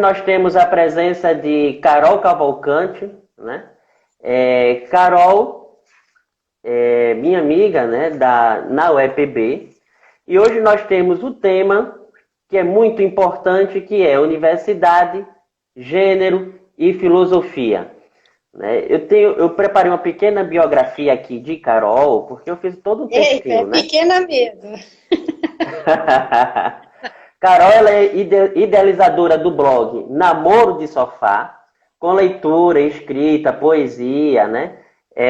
nós temos a presença de Carol Cavalcante, né? Carol é minha amiga, né, na UEPB. E hoje nós temos o tema que é muito importante, que é universidade, gênero e filosofia. Né? Eu preparei uma pequena biografia aqui de Carol, porque eu fiz todo um Eita, é textinho, né? pequena mesmo. Carol, ela é idealizadora do blog Namoro de Sofá, com leitura, escrita, poesia, né?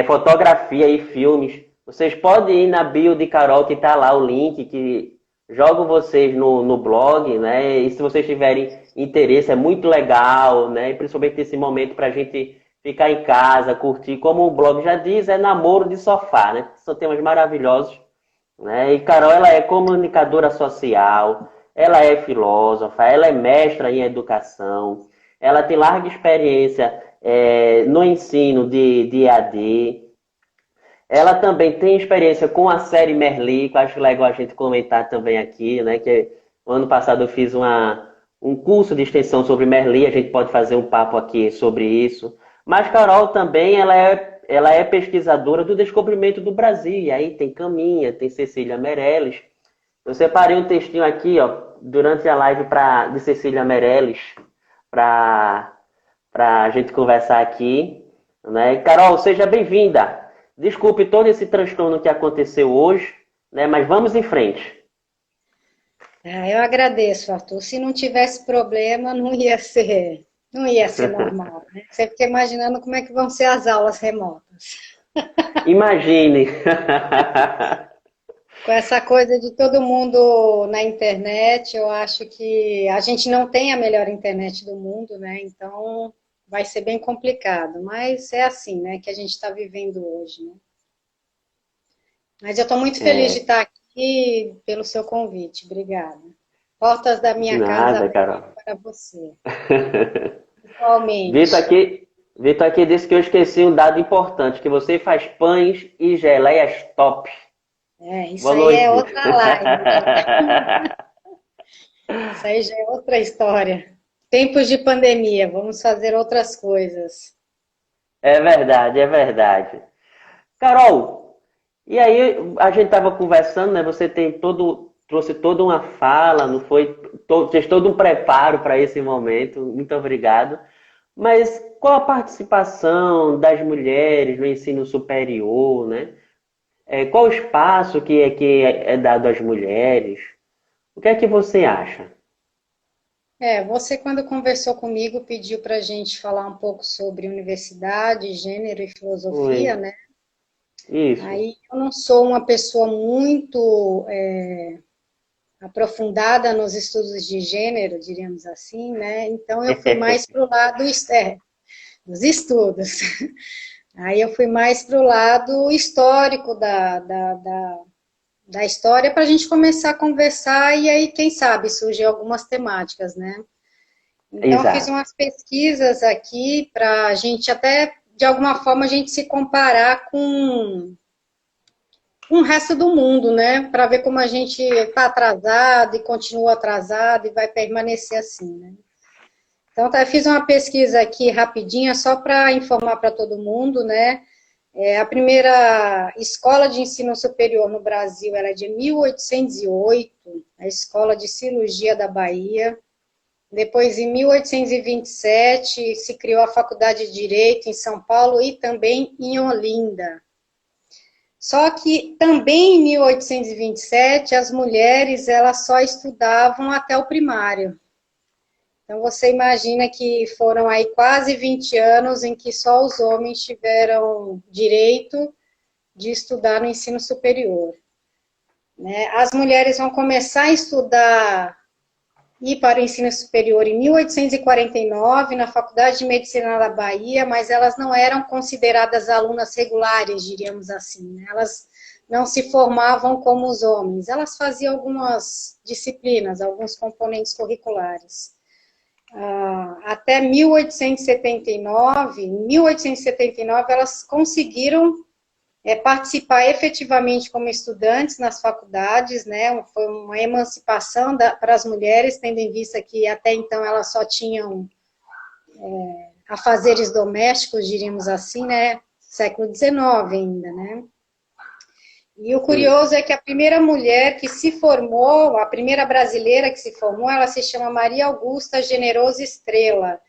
Fotografia e filmes. Vocês podem ir na bio de Carol, que está lá o link, que jogo vocês no blog, né? E se vocês tiverem interesse, é muito legal, né? E principalmente nesse momento para a gente ficar em casa, curtir. Como o blog já diz, é namoro de sofá, né? São temas maravilhosos, né? E Carol, ela é comunicadora social, ela é filósofa, ela é mestra em educação, ela tem larga experiência no ensino de EAD. Ela também tem experiência com a série Merli, que eu acho legal a gente comentar também aqui, né? Que o ano passado eu fiz um curso de extensão sobre Merli, a gente pode fazer um papo aqui sobre isso. Mas Carol também, ela é pesquisadora do descobrimento do Brasil, e aí tem Caminha, tem Cecília Meirelles. Eu separei um textinho aqui, ó, durante a live de Cecília Meirelles, para a gente conversar aqui, né? Carol, seja bem-vinda. Desculpe todo esse transtorno que aconteceu hoje, né? Mas vamos em frente. Eu agradeço, Arthur. Se não tivesse problema, não ia ser normal, né? Você fica imaginando como é que vão ser as aulas remotas. Imagine. Com essa coisa de todo mundo na internet, eu acho que a gente não tem a melhor internet do mundo, né? Então vai ser bem complicado. Mas é assim, né, que a gente está vivendo hoje, né? Mas eu estou muito feliz de É, estar aqui pelo seu convite. Obrigada. Portas da de minha casa nada, abertas Carol. para você. Vitor Igualmente. aqui, Vitor aqui disse que eu esqueci um dado importante, que você faz pães e geleias top. Isso Boa aí noite, é Vitor. outra live. Isso aí já é outra história. Tempos de pandemia, vamos fazer outras coisas. É verdade, é verdade. Carol, e aí a gente estava conversando, né? Você trouxe toda uma fala, não foi? Fez todo um preparo para esse momento. Muito obrigado. Mas qual a participação das mulheres no ensino superior, né? Qual o espaço que é dado às mulheres? O que é que você acha? Você quando conversou comigo pediu para a gente falar um pouco sobre universidade, gênero e filosofia, Oi, né? isso. Aí eu não sou uma pessoa muito aprofundada nos estudos de gênero, diríamos assim, né? Então eu fui mais para o lado dos estudos. Aí eu fui mais para o lado histórico da história para a gente começar a conversar e aí, quem sabe, surgir algumas temáticas, né? Então eu fiz Exato. umas pesquisas aqui para a gente até, de alguma forma, a gente se comparar com o resto do mundo, né? Para ver como a gente está atrasado e continua atrasado e vai permanecer assim, né? Então, eu fiz uma pesquisa aqui rapidinha, só para informar para todo mundo, né? A primeira escola de ensino superior no Brasil era de 1808, a Escola de Cirurgia da Bahia. Depois, em 1827, se criou a Faculdade de Direito em São Paulo e também em Olinda. Só que também em 1827, as mulheres elas só estudavam até o primário. Então, você imagina que foram aí quase 20 anos em que só os homens tiveram direito de estudar no ensino superior. Né? As mulheres vão começar a estudar, ir para o ensino superior em 1849, na Faculdade de Medicina da Bahia, mas elas não eram consideradas alunas regulares, diríamos assim. Né? Elas não se formavam como os homens, elas faziam algumas disciplinas, alguns componentes curriculares. Até 1879, elas conseguiram participar efetivamente como estudantes nas faculdades, né? Foi uma emancipação para as mulheres, tendo em vista que até então elas só tinham afazeres domésticos, diríamos assim, né? Século XIX ainda, né? E o Sim. curioso é que a primeira mulher que se formou, a primeira brasileira que se formou, ela se chama Maria Augusta Generoso Estrela.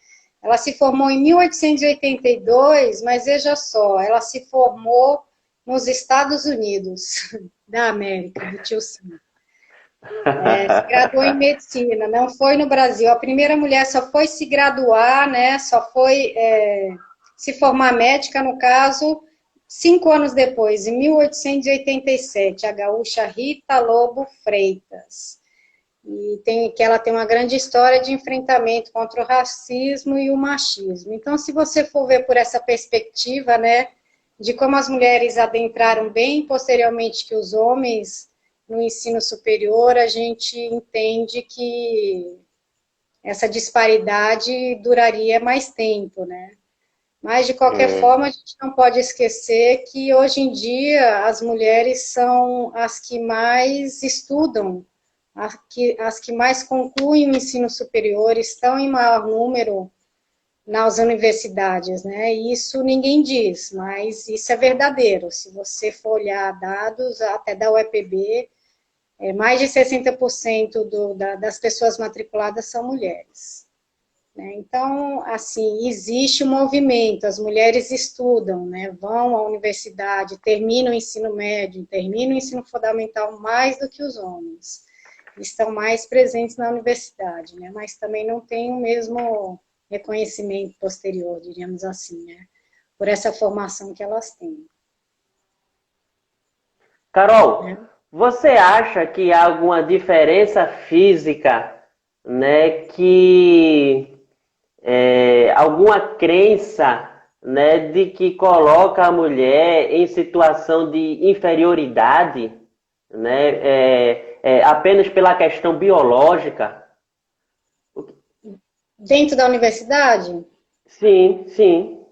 Ela se formou em 1882, mas veja só, ela se formou nos Estados Unidos da América, do tio Sam. Se graduou em medicina, não foi no Brasil. A primeira mulher só foi se graduar, né? Só foi se formar médica, no caso, 5 anos depois, em 1887, a gaúcha Rita Lobo Freitas. Que ela tem uma grande história de enfrentamento contra o racismo e o machismo. Então, se você for ver por essa perspectiva, né, de como as mulheres adentraram bem posteriormente que os homens no ensino superior, a gente entende que essa disparidade duraria mais tempo, né? Mas, de qualquer É, forma, a gente não pode esquecer que, hoje em dia, as mulheres são as que mais estudam, as que mais concluem o ensino superior, estão em maior número nas universidades, né? Isso ninguém diz, mas isso é verdadeiro. Se você for olhar dados, até da UEPB, mais de 60% das pessoas matriculadas são mulheres. Né? Então, assim, existe um movimento, as mulheres estudam, né? Vão à universidade, terminam o ensino médio, terminam o ensino fundamental mais do que os homens. Estão mais presentes na universidade, né? Mas também não têm o mesmo reconhecimento posterior, diríamos assim, né? Por essa formação que elas têm. Carol, Né? você acha que há alguma diferença física, né, que alguma crença, né, de que coloca a mulher em situação de inferioridade, né, apenas pela questão biológica? Dentro da universidade? Sim, sim.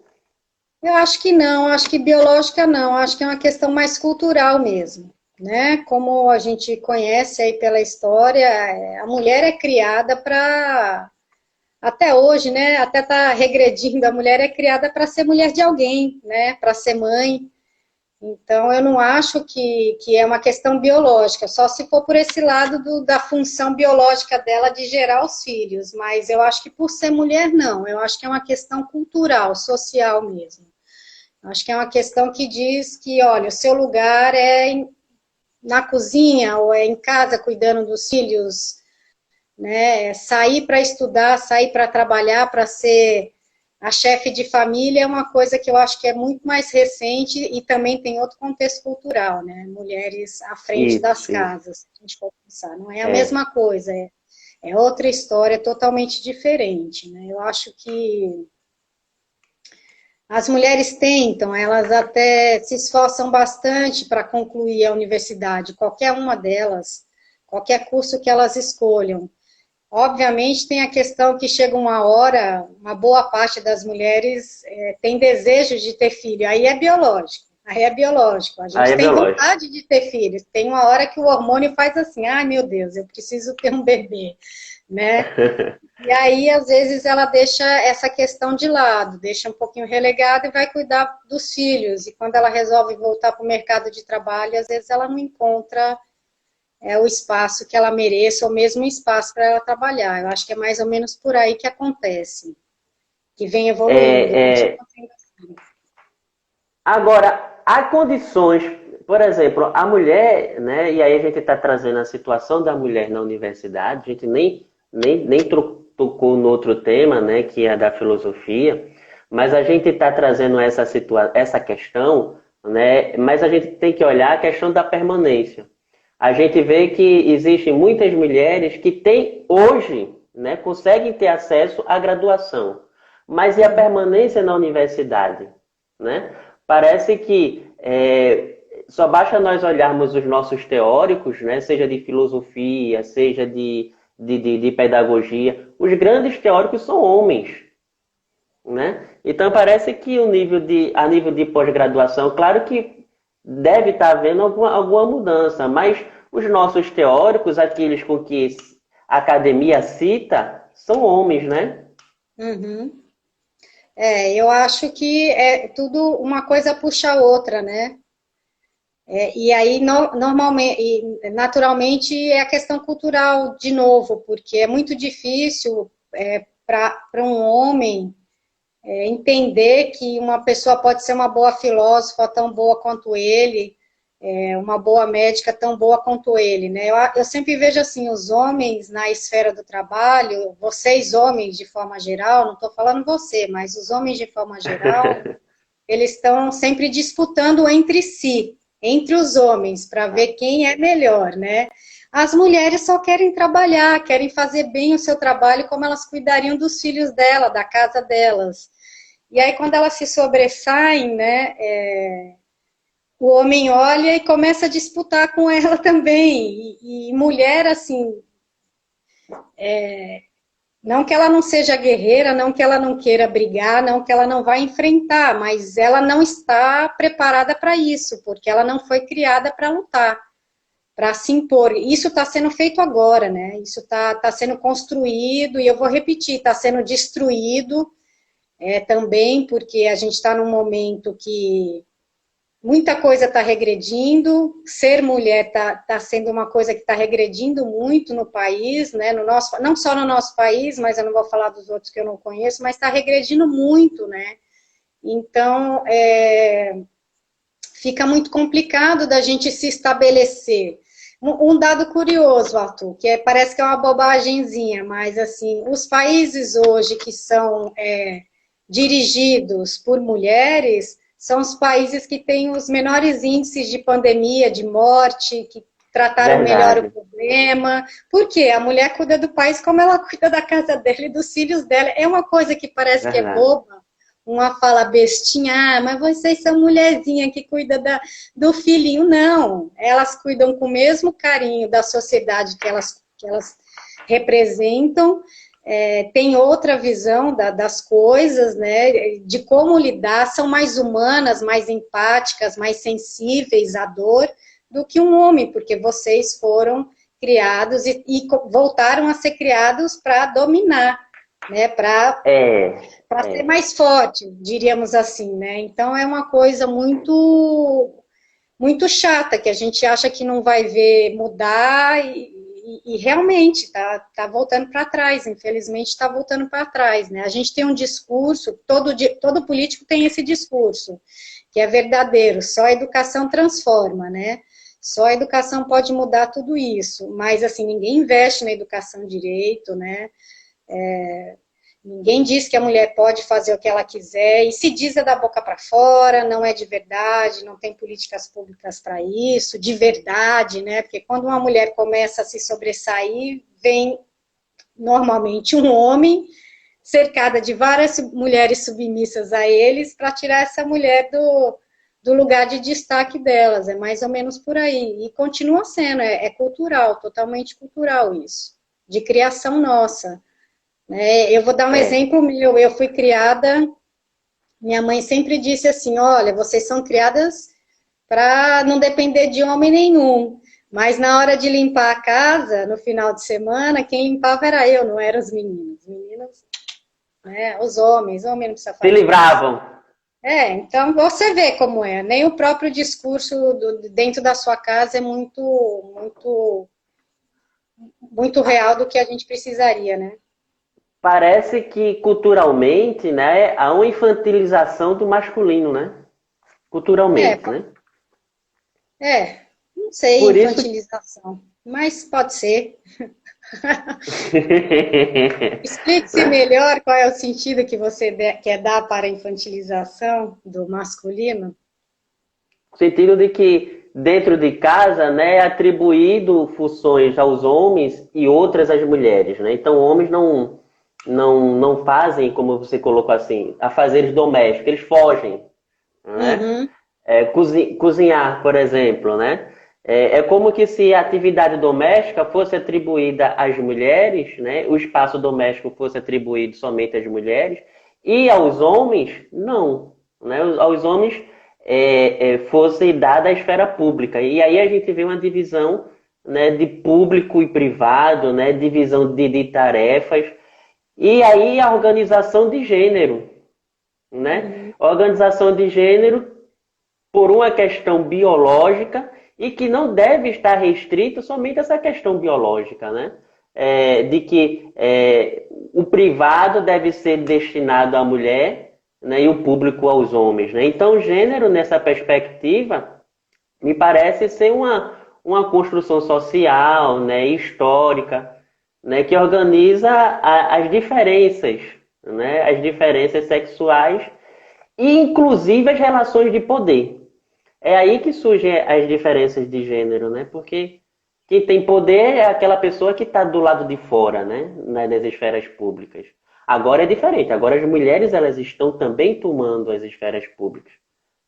Eu acho que não, acho que biológica não, acho que é uma questão mais cultural mesmo, né? Como a gente conhece aí pela história, a mulher é criada para, até hoje, né? Até tá regredindo, a mulher é criada para ser mulher de alguém, né? Para ser mãe. Então, eu não acho que é uma questão biológica, só se for por esse lado da função biológica dela de gerar os filhos, mas eu acho que por ser mulher, não, eu acho que é uma questão cultural, social mesmo. Acho que é uma questão que diz que, olha, o seu lugar é na cozinha ou é em casa cuidando dos filhos, né? Sair para estudar, sair para trabalhar, para ser a chefe de família é uma coisa que eu acho que é muito mais recente e também tem outro contexto cultural, né? Mulheres à frente das Isso, isso. casas, se a gente for pensar. Não é a É. mesma coisa, é outra história totalmente diferente, né? Eu acho que as mulheres tentam, elas até se esforçam bastante para concluir a universidade, qualquer uma delas, qualquer curso que elas escolham. Obviamente, tem a questão que chega uma hora, uma boa parte das mulheres tem desejo de ter filho, aí é biológico. Aí é biológico. A Aí gente é tem biológico. vontade de ter filhos. Tem uma hora que o hormônio faz assim, ai meu Deus, eu preciso ter um bebê, né? E aí, às vezes, ela deixa essa questão de lado, deixa um pouquinho relegada e vai cuidar dos filhos. E quando ela resolve voltar para o mercado de trabalho, às vezes ela não encontra o espaço que ela mereça, ou mesmo um espaço para ela trabalhar. Eu acho que é mais ou menos por aí que acontece, que vem evoluindo, É, continua sendo assim. agora, há condições, por exemplo, a mulher, né, e aí a gente está trazendo a situação da mulher na universidade, a gente nem tocou no outro tema, né, que é a da filosofia, mas a gente está trazendo essa questão, né, mas a gente tem que olhar a questão da permanência. A gente vê que existem muitas mulheres que têm hoje, né, conseguem ter acesso à graduação, mas e a permanência na universidade, né? Parece que só basta nós olharmos os nossos teóricos, né, seja de filosofia, seja de pedagogia, os grandes teóricos são homens, né? Então parece que a nível de pós-graduação, claro que deve estar havendo alguma mudança, mas os nossos teóricos, aqueles com que a academia cita, são homens, né? Uhum. Eu acho que é tudo uma coisa puxa a outra, né? E aí, normalmente, naturalmente, é a questão cultural de novo, porque é muito difícil para um homem entender que uma pessoa pode ser uma boa filósofa tão boa quanto ele, uma boa médica tão boa quanto ele, né? Eu sempre vejo assim, os homens na esfera do trabalho, vocês homens de forma geral, não estou falando você, mas os homens de forma geral, eles estão sempre disputando entre si, entre os homens, para ver quem é melhor, né? As mulheres só querem trabalhar, querem fazer bem o seu trabalho como elas cuidariam dos filhos dela, da casa delas. E aí, quando elas se sobressaem, né, o homem olha e começa a disputar com ela também. E mulher, assim, não que ela não seja guerreira, não que ela não queira brigar, não que ela não vá enfrentar, mas ela não está preparada para isso, porque ela não foi criada para lutar, para se impor. Isso está sendo feito agora, né? Isso está sendo construído, e eu vou repetir, está sendo destruído também, porque a gente está num momento que muita coisa está regredindo, ser mulher está sendo uma coisa que está regredindo muito no país, né? Não só no nosso país, mas eu não vou falar dos outros que eu não conheço, mas está regredindo muito, né? Então, fica muito complicado da gente se estabelecer. Um dado curioso, Arthur, que parece que é uma bobagemzinha, mas assim, os países hoje que são dirigidos por mulheres são os países que têm os menores índices de pandemia, de morte, que trataram melhor o problema. Por quê? A mulher cuida do país como ela cuida da casa dela e dos filhos dela. É uma coisa que parece que é boba, uma fala bestinha, mas vocês são mulherzinha que cuida do filhinho. Não, elas cuidam com o mesmo carinho da sociedade que elas representam, tem outra visão das coisas, né, de como lidar, são mais humanas, mais empáticas, mais sensíveis à dor do que um homem, porque vocês foram criados e voltaram a ser criados para dominar, né, para ser mais forte, diríamos assim, né? Então é uma coisa muito muito chata, que a gente acha que não vai ver mudar e realmente está voltando para trás, infelizmente está voltando para trás, né? A gente tem um discurso, todo político tem esse discurso, que é verdadeiro, só a educação transforma, né? Só a educação pode mudar tudo isso, mas assim, ninguém investe na educação direito, né? Ninguém diz que a mulher pode fazer o que ela quiser, e se diz da boca para fora, não é de verdade, não tem políticas públicas para isso, de verdade, né? Porque quando uma mulher começa a se sobressair, vem normalmente um homem cercada de várias mulheres submissas a eles para tirar essa mulher do lugar de destaque delas, é mais ou menos por aí. E continua sendo, é cultural, totalmente cultural isso, de criação nossa. Eu vou dar um exemplo meu, eu fui criada, minha mãe sempre disse assim, olha, vocês são criadas para não depender de homem nenhum, mas na hora de limpar a casa, no final de semana, quem limpava era eu, não eram os meninos. Os meninos, né, os homens não precisa fazer. Se livravam. Então você vê como é, nem o próprio discurso dentro da sua casa é muito, muito, muito real do que a gente precisaria, né? Parece que culturalmente, né, há uma infantilização do masculino, né? Culturalmente, né? Não sei, por infantilização, mas pode ser. Explique-se melhor qual é o sentido que você quer dar para a infantilização do masculino. No sentido de que dentro de casa, né, é atribuído funções aos homens e outras às mulheres, né? Então, homens não fazem, como você colocou assim, afazeres domésticos, eles fogem, né? Uhum. Cozinhar, por exemplo, né? É como que se a atividade doméstica fosse atribuída às mulheres, né? O espaço doméstico fosse atribuído somente às mulheres, e aos homens, não, né? Aos homens fosse dada à esfera pública. E aí a gente vê uma divisão, né, de público e privado, né, divisão de tarefas, e aí a organização de gênero, né? Organização de gênero por uma questão biológica e que não deve estar restrito somente a essa questão biológica, né? De que o privado deve ser destinado à mulher, né, e o público aos homens, né? Então, o gênero, nessa perspectiva, me parece ser uma construção social, né, histórica, né, que organiza as diferenças, né, as diferenças sexuais e, inclusive, as relações de poder. É aí que surgem as diferenças de gênero, né? Porque quem tem poder é aquela pessoa que está do lado de fora, né? Nas esferas públicas. Agora é diferente. Agora as mulheres elas estão também tomando as esferas públicas.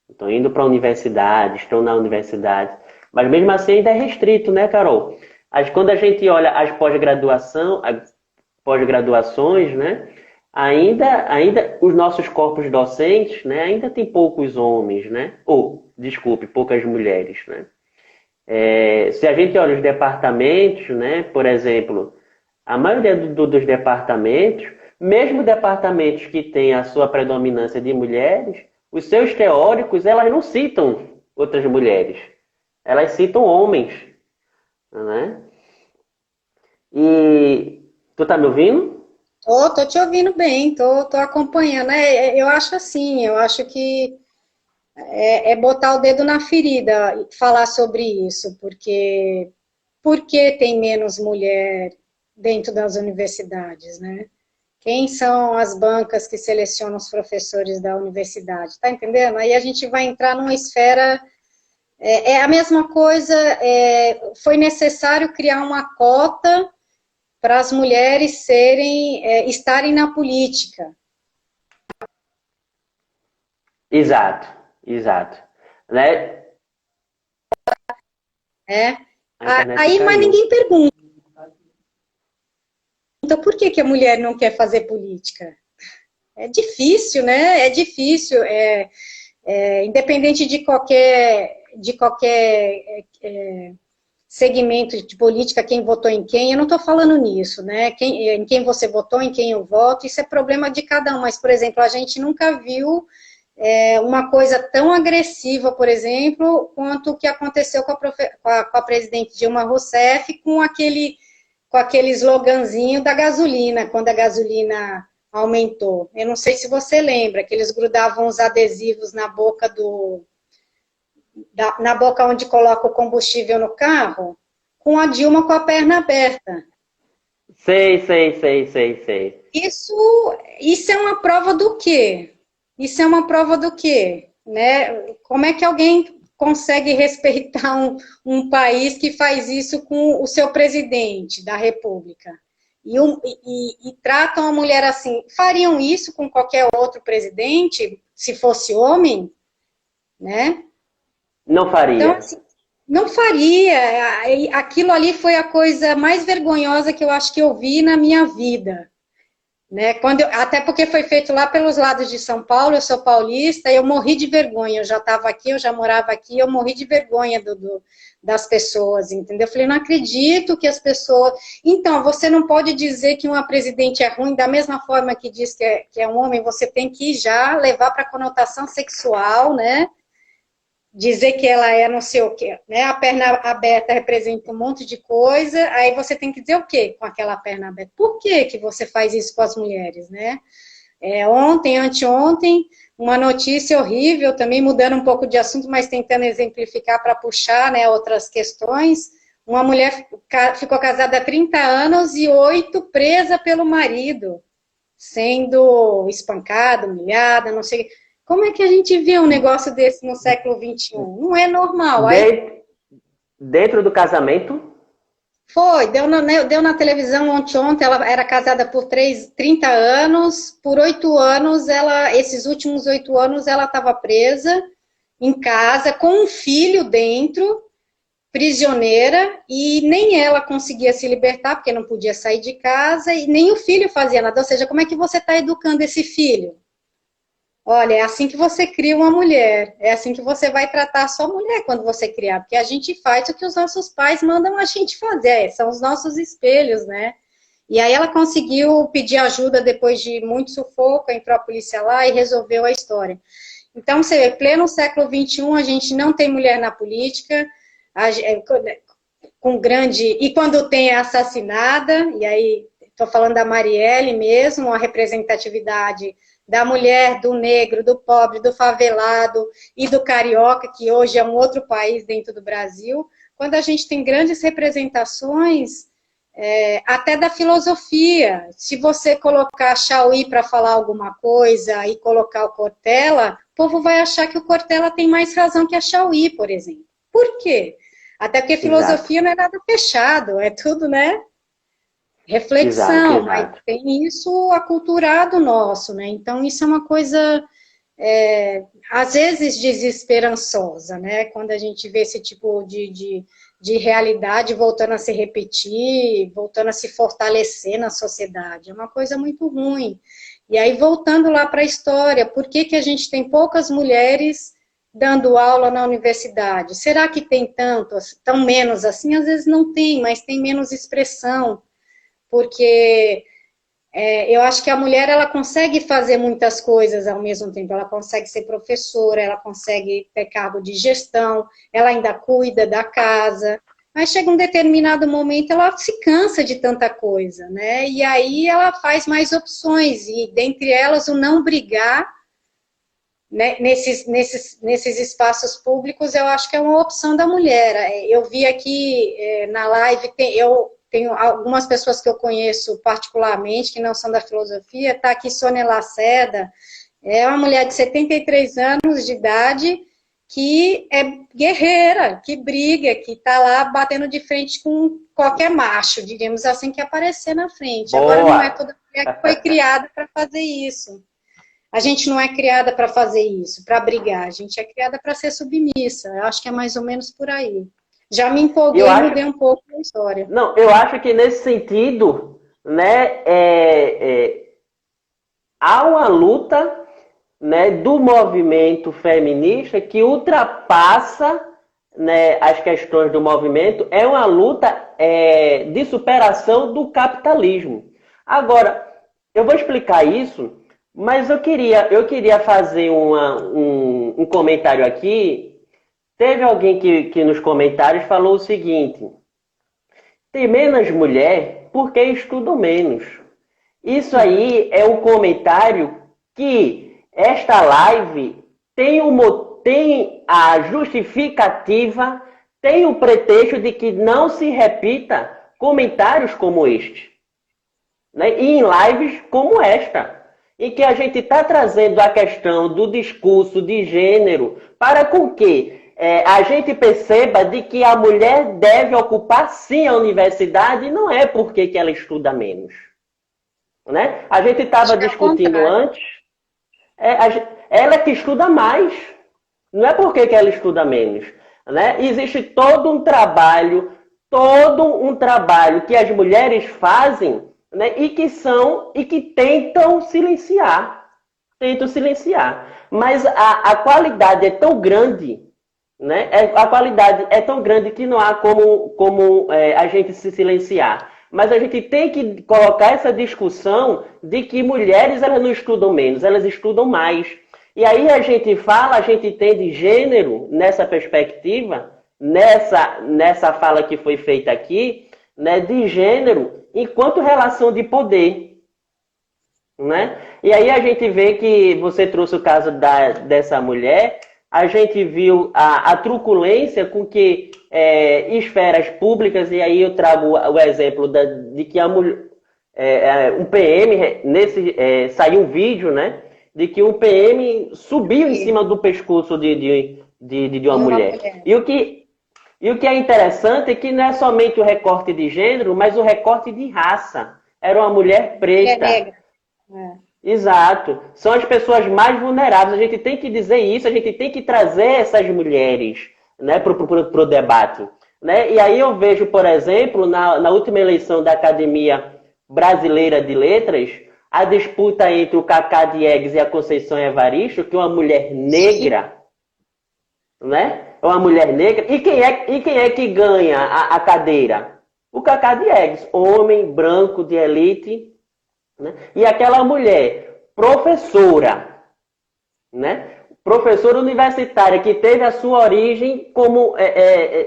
Estão indo para a universidade, estão na universidade. Mas mesmo assim ainda é restrito, né, Carol? Quando a gente olha as pós-graduações, né? Ainda os nossos corpos docentes, né? Ainda tem poucos homens, né? Desculpe, poucas mulheres, né? Se a gente olha os departamentos, né? Por exemplo, a maioria dos departamentos, mesmo departamentos que têm a sua predominância de mulheres, os seus teóricos, elas não citam outras mulheres. Elas citam homens, né? E tu tá me ouvindo? Tô te ouvindo bem, tô acompanhando. Eu acho assim, eu acho que botar o dedo na ferida e falar sobre isso, porque por que tem menos mulher dentro das universidades, né? Quem são as bancas que selecionam os professores da universidade? Tá entendendo? Aí a gente vai entrar numa esfera. É a mesma coisa, foi necessário criar uma cota para as mulheres estarem na política. Exato, exato. Né? Aí, mas ninguém pergunta por que a mulher não quer fazer política. É difícil, né? É difícil. Independente de qualquer segmento de política, quem votou em quem, eu não estou falando nisso, né? Em quem você votou, em quem eu voto, isso é problema de cada um. Mas, por exemplo, a gente nunca viu uma coisa tão agressiva, por exemplo, quanto o que aconteceu com a presidente Dilma Rousseff com aquele sloganzinho da gasolina, quando a gasolina aumentou. Eu não sei se você lembra, que eles grudavam os adesivos na boca na boca onde coloca o combustível no carro, com a Dilma com a perna aberta. Sei. Isso é uma prova do quê? Isso é uma prova do quê? Né? Como é que alguém consegue respeitar um país que faz isso com o seu presidente da República? E tratam a mulher assim. Fariam isso com qualquer outro presidente, se fosse homem? Né? Não faria. Então, assim, não faria. Aquilo ali foi a coisa mais vergonhosa que eu acho que eu vi na minha vida. Né? Até porque foi feito lá pelos lados de São Paulo, eu sou paulista, eu morri de vergonha. Eu já estava aqui, eu já morava aqui, eu morri de vergonha das pessoas, entendeu? Eu falei, não acredito que as pessoas... Então, você não pode dizer que uma presidente é ruim, da mesma forma que diz que é um homem, você tem que já levar para a conotação sexual, né? Dizer que ela é não sei o quê, né? A perna aberta representa um monte de coisa, aí você tem que dizer o quê com aquela perna aberta? Por que você faz isso com as mulheres, né? Anteontem, uma notícia horrível, também mudando um pouco de assunto, mas tentando exemplificar para puxar, né, outras questões. Uma mulher ficou casada há 30 anos e 8 presa pelo marido, sendo espancada, humilhada, não sei... Como é que a gente vê um negócio desse no século XXI? Não é normal. Dentro do casamento? Foi, deu na televisão ontem, ela era casada por 30 anos, por 8 anos, esses últimos 8 anos, ela estava presa em casa, com um filho dentro, prisioneira, e nem ela conseguia se libertar, porque não podia sair de casa, e nem o filho fazia nada. Ou seja, como é que você está educando esse filho? Olha, é assim que você cria uma mulher, é assim que você vai tratar a sua mulher quando você criar, porque a gente faz o que os nossos pais mandam a gente fazer, são os nossos espelhos, né? E aí ela conseguiu pedir ajuda depois de muito sufoco, entrou a polícia lá e resolveu a história. Então, você vê, pleno século XXI, a gente não tem mulher na política, com grande... E quando tem é assassinada, e aí estou falando da Marielle mesmo, a representatividade da mulher, do negro, do pobre, do favelado e do carioca, que hoje é um outro país dentro do Brasil, quando a gente tem grandes representações, até da filosofia. Se você colocar Chauí para falar alguma coisa e colocar o Cortella, o povo vai achar que o Cortella tem mais razão que a Chauí, por exemplo. Por quê? Até porque filosofia não é nada fechado, é tudo, né? Reflexão, Exato. mas tem isso aculturado nosso, né? Então, isso é uma coisa, às vezes, desesperançosa, né? Quando a gente vê esse tipo de realidade voltando a se repetir, voltando a se fortalecer na sociedade. É uma coisa muito ruim. E aí, voltando lá para a história, por que que a gente tem poucas mulheres dando aula na universidade? Será que tem tanto, tão menos assim? Às vezes não tem, mas tem menos expressão, porque eu acho que a mulher ela consegue fazer muitas coisas ao mesmo tempo. Ela consegue ser professora, ela consegue ter cargo de gestão, ela ainda cuida da casa. Mas chega um determinado momento, ela se cansa de tanta coisa, né? E aí ela faz mais opções, e dentre elas o não brigar, né, nesses espaços públicos, eu acho que é uma opção da mulher. Eu vi aqui na live, eu tenho algumas pessoas que eu conheço particularmente, que não são da filosofia, está aqui Sônia Lacerda, é uma mulher de 73 anos de idade, que é guerreira, que briga, que está lá batendo de frente com qualquer macho, diríamos assim, que aparecer na frente. Boa. Agora não é toda mulher que foi criada para fazer isso. A gente não é criada para fazer isso, para brigar, a gente é criada para ser submissa. Eu acho que é mais ou menos por aí. Já me empolguei e mudei um pouco a história. Não, eu acho que nesse sentido, né, há uma luta, né, do movimento feminista que ultrapassa, né, as questões do movimento, é uma luta de superação do capitalismo. Agora, eu vou explicar isso, mas eu queria fazer um comentário aqui. Teve alguém que nos comentários falou o seguinte: tem menos mulher porque estudam menos. Isso aí é um comentário que esta live tem a justificativa, tem o pretexto de que não se repita comentários como este, né? E em lives como esta, em que a gente está trazendo a questão do discurso de gênero para com que a gente perceba de que a mulher deve ocupar sim a universidade, e não é porque que ela estuda menos. Né? A gente estava discutindo antes, ela que estuda mais, não é porque que ela estuda menos. Né? Existe todo um trabalho que as mulheres fazem, né? E que tentam silenciar. Mas a qualidade é tão grande, né? A qualidade é tão grande que não há como a gente se silenciar. Mas a gente tem que colocar essa discussão de que mulheres elas não estudam menos, elas estudam mais. E aí a gente entende gênero nessa perspectiva, nessa fala que foi feita aqui, né, de gênero enquanto relação de poder. Né? E aí a gente vê que você trouxe o caso dessa mulher, a gente viu a truculência com que esferas públicas, e aí eu trago o exemplo de que a mulher, um PM, saiu um vídeo, né, de que um PM subiu em cima do pescoço de uma mulher. E o que é interessante é que não é somente o recorte de gênero, mas o recorte de raça. Era uma mulher preta. É negra. Exato. São as pessoas mais vulneráveis. A gente tem que dizer isso, a gente tem que trazer essas mulheres, né, para o debate. Né? E aí eu vejo, por exemplo, na última eleição da Academia Brasileira de Letras, a disputa entre o Cacá Diegues e a Conceição Evaristo, que é uma mulher negra, né? É uma mulher negra. E quem é que ganha a cadeira? O Cacá Diegues, homem branco de elite, né? E aquela mulher, professora, né? Professora universitária que teve a sua origem como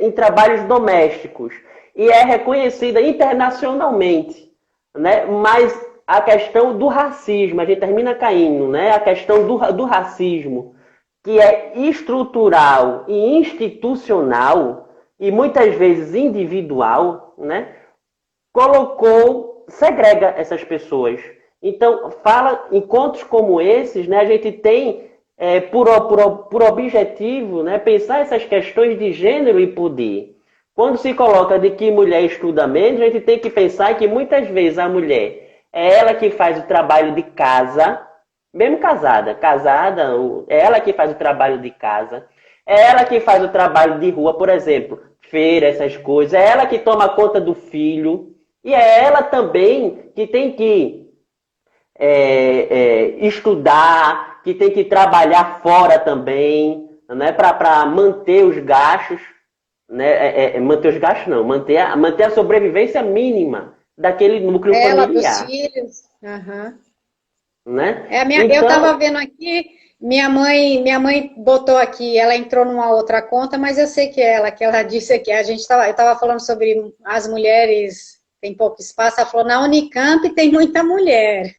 em trabalhos domésticos e é reconhecida internacionalmente, né? Mas a questão do racismo, a gente termina caindo, né? A questão do racismo, que é estrutural e institucional e muitas vezes individual, né? Segrega essas pessoas. Então, encontros como esses, né? A gente tem por objetivo, né, pensar essas questões de gênero e poder. Quando se coloca de que mulher estuda menos, a gente tem que pensar que muitas vezes a mulher é ela que faz o trabalho de casa, mesmo casada, é ela que faz o trabalho de casa, é ela que faz o trabalho de rua, por exemplo, feira, essas coisas, é ela que toma conta do filho, e é ela também que tem que estudar, que tem que trabalhar fora também, né, para manter os gastos, né, manter os gastos não, manter a sobrevivência mínima daquele núcleo familiar. Dos filhos. Uhum. Né? Eu estava vendo aqui, minha mãe botou aqui, ela entrou numa outra conta, mas eu sei que ela disse que eu estava falando sobre as mulheres tem pouco espaço, ela falou, na Unicamp tem muita mulher.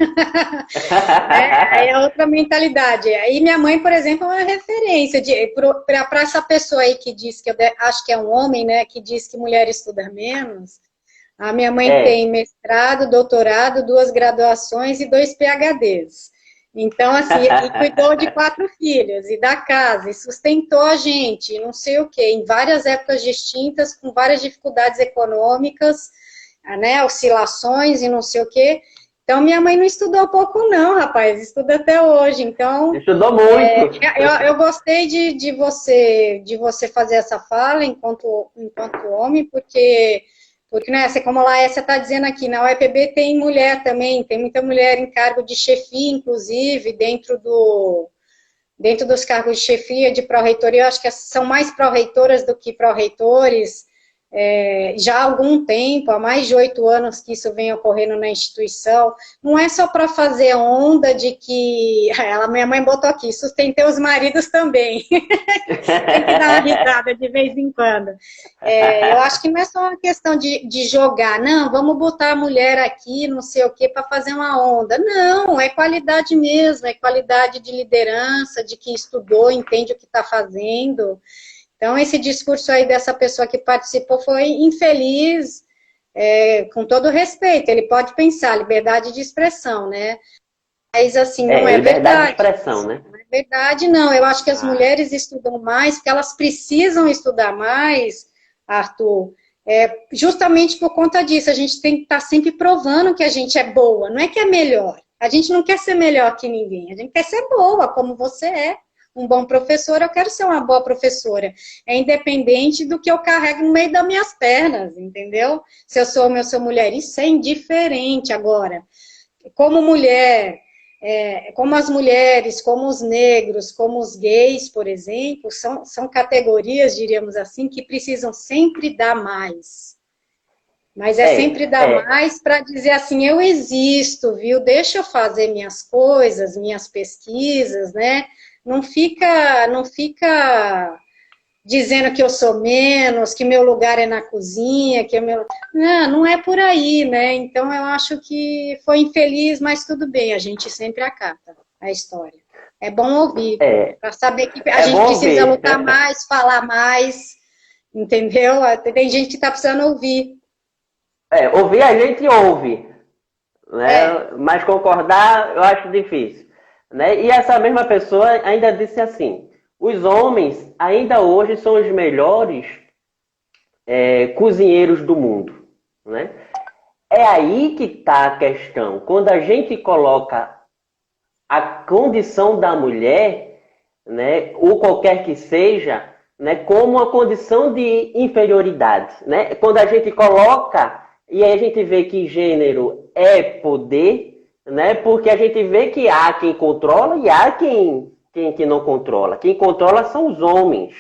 É outra mentalidade. Aí minha mãe, por exemplo, é uma referência para essa pessoa aí que diz que eu acho que é um homem, né, que diz que mulher estuda menos. A minha mãe tem mestrado, doutorado, 2 graduações e 2 PhDs. Então, assim, e cuidou de 4 filhos e da casa, e sustentou a gente, não sei o quê, em várias épocas distintas, com várias dificuldades econômicas, né, oscilações e não sei o quê. Então, minha mãe não estudou pouco não, rapaz, estuda até hoje. Então, estudou muito. Eu gostei de você fazer essa fala enquanto homem, porque né, como a Laécia está dizendo aqui, na UEPB tem mulher também, tem muita mulher em cargo de chefia, inclusive, dentro dos cargos de chefia de pró-reitoria, eu acho que são mais pró-reitoras do que pró-reitores, já há algum tempo, há mais de 8 anos que isso vem ocorrendo na instituição, não é só para fazer onda de que, minha mãe botou aqui, sustentei os maridos também, tem que dar uma risada de vez em quando. Eu acho que não é só uma questão de jogar, não, vamos botar a mulher aqui, não sei o que, para fazer uma onda, não, é qualidade mesmo, é qualidade de liderança, de quem estudou, entende o que está fazendo. Então, esse discurso aí dessa pessoa que participou foi infeliz, com todo respeito. Ele pode pensar, liberdade de expressão, né? Mas, assim, não é verdade. Liberdade de expressão, né? Não é verdade, não. Eu acho que as mulheres estudam mais, porque elas precisam estudar mais, Arthur, justamente por conta disso. A gente tem que estar sempre provando que a gente é boa, não é que é melhor. A gente não quer ser melhor que ninguém, a gente quer ser boa, como você é. Um bom professor, eu quero ser uma boa professora. É independente do que eu carrego no meio das minhas pernas, entendeu? Se eu sou homem ou sou mulher, isso é indiferente agora. Como mulher, como as mulheres, como os negros, como os gays, por exemplo, são categorias, diríamos assim, que precisam sempre dar mais. Mas sempre dar mais para dizer assim, eu existo, viu? Deixa eu fazer minhas coisas, minhas pesquisas, né? Não fica dizendo que eu sou menos, que meu lugar é na cozinha, que não é por aí, né? Então eu acho que foi infeliz, mas tudo bem, a gente sempre acata a história. É bom ouvir, para saber que a gente precisa lutar mais, falar mais, entendeu? Tem gente que está precisando ouvir. Ouvir a gente ouve, né? Mas concordar eu acho difícil. Né? E essa mesma pessoa ainda disse assim, os homens ainda hoje são os melhores cozinheiros do mundo. Né? É aí que está a questão. Quando a gente coloca a condição da mulher, né, ou qualquer que seja, né, como uma condição de inferioridade. Né? Quando a gente coloca, e aí a gente vê que gênero é poder, né? Porque a gente vê que há quem controla e há quem não controla. Quem controla são os homens,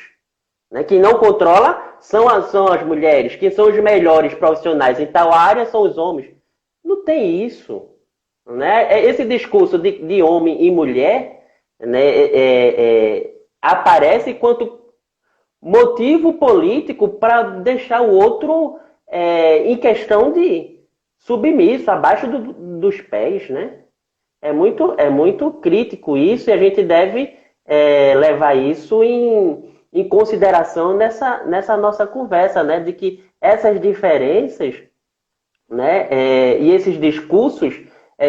né? Quem não controla são as mulheres. Quem são os melhores profissionais em tal área são os homens. Não tem isso, né? Esse discurso de homem e mulher, né, aparece enquanto motivo político para deixar o outro em questão de submisso, abaixo dos pés, né? É muito crítico isso e a gente deve levar isso em consideração nessa nossa conversa, né? De que essas diferenças, né, e esses discursos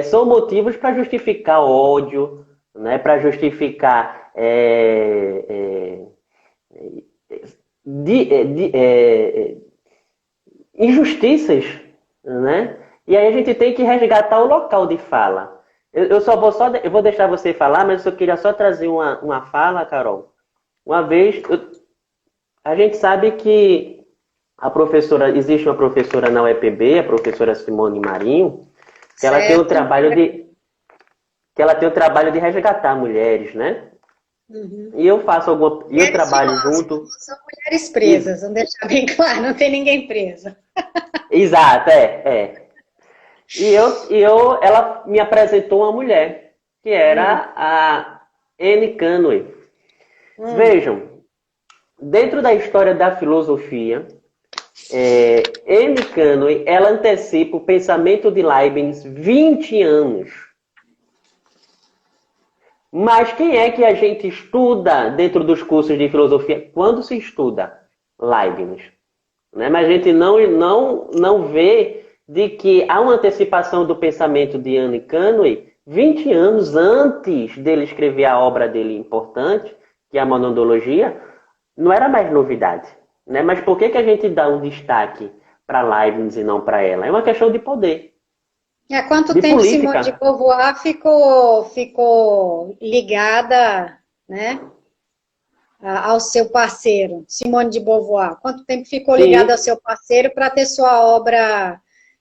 são motivos para justificar ódio, né? Para justificar injustiças, né? E aí a gente tem que resgatar o local de fala. Eu vou deixar você falar, mas eu queria só trazer uma fala, Carol. Uma vez, a gente sabe que existe uma professora na UEPB, a professora Simone Marinho, que ela tem o trabalho de resgatar mulheres, né? Uhum. E eu eu trabalho junto. São mulheres presas, vamos deixar bem claro, não tem ninguém preso. Exato, ela me apresentou uma mulher, que era a Anne Canway. Vejam, dentro da história da filosofia, Anne Canway, ela antecipa o pensamento de Leibniz 20 anos. Mas quem é que a gente estuda dentro dos cursos de filosofia? Quando se estuda Leibniz. Né? Mas a gente não vê de que há uma antecipação do pensamento de Anne Canway 20 anos antes dele escrever a obra dele importante, que é a Monadologia, não era mais novidade. Né? Mas por que a gente dá um destaque para Leibniz e não para ela? É uma questão de poder. Há quanto de tempo política. Simone de Beauvoir ficou ligada, né, ao seu parceiro, Simone de Beauvoir? Quanto tempo ficou ligada ao seu parceiro para ter sua obra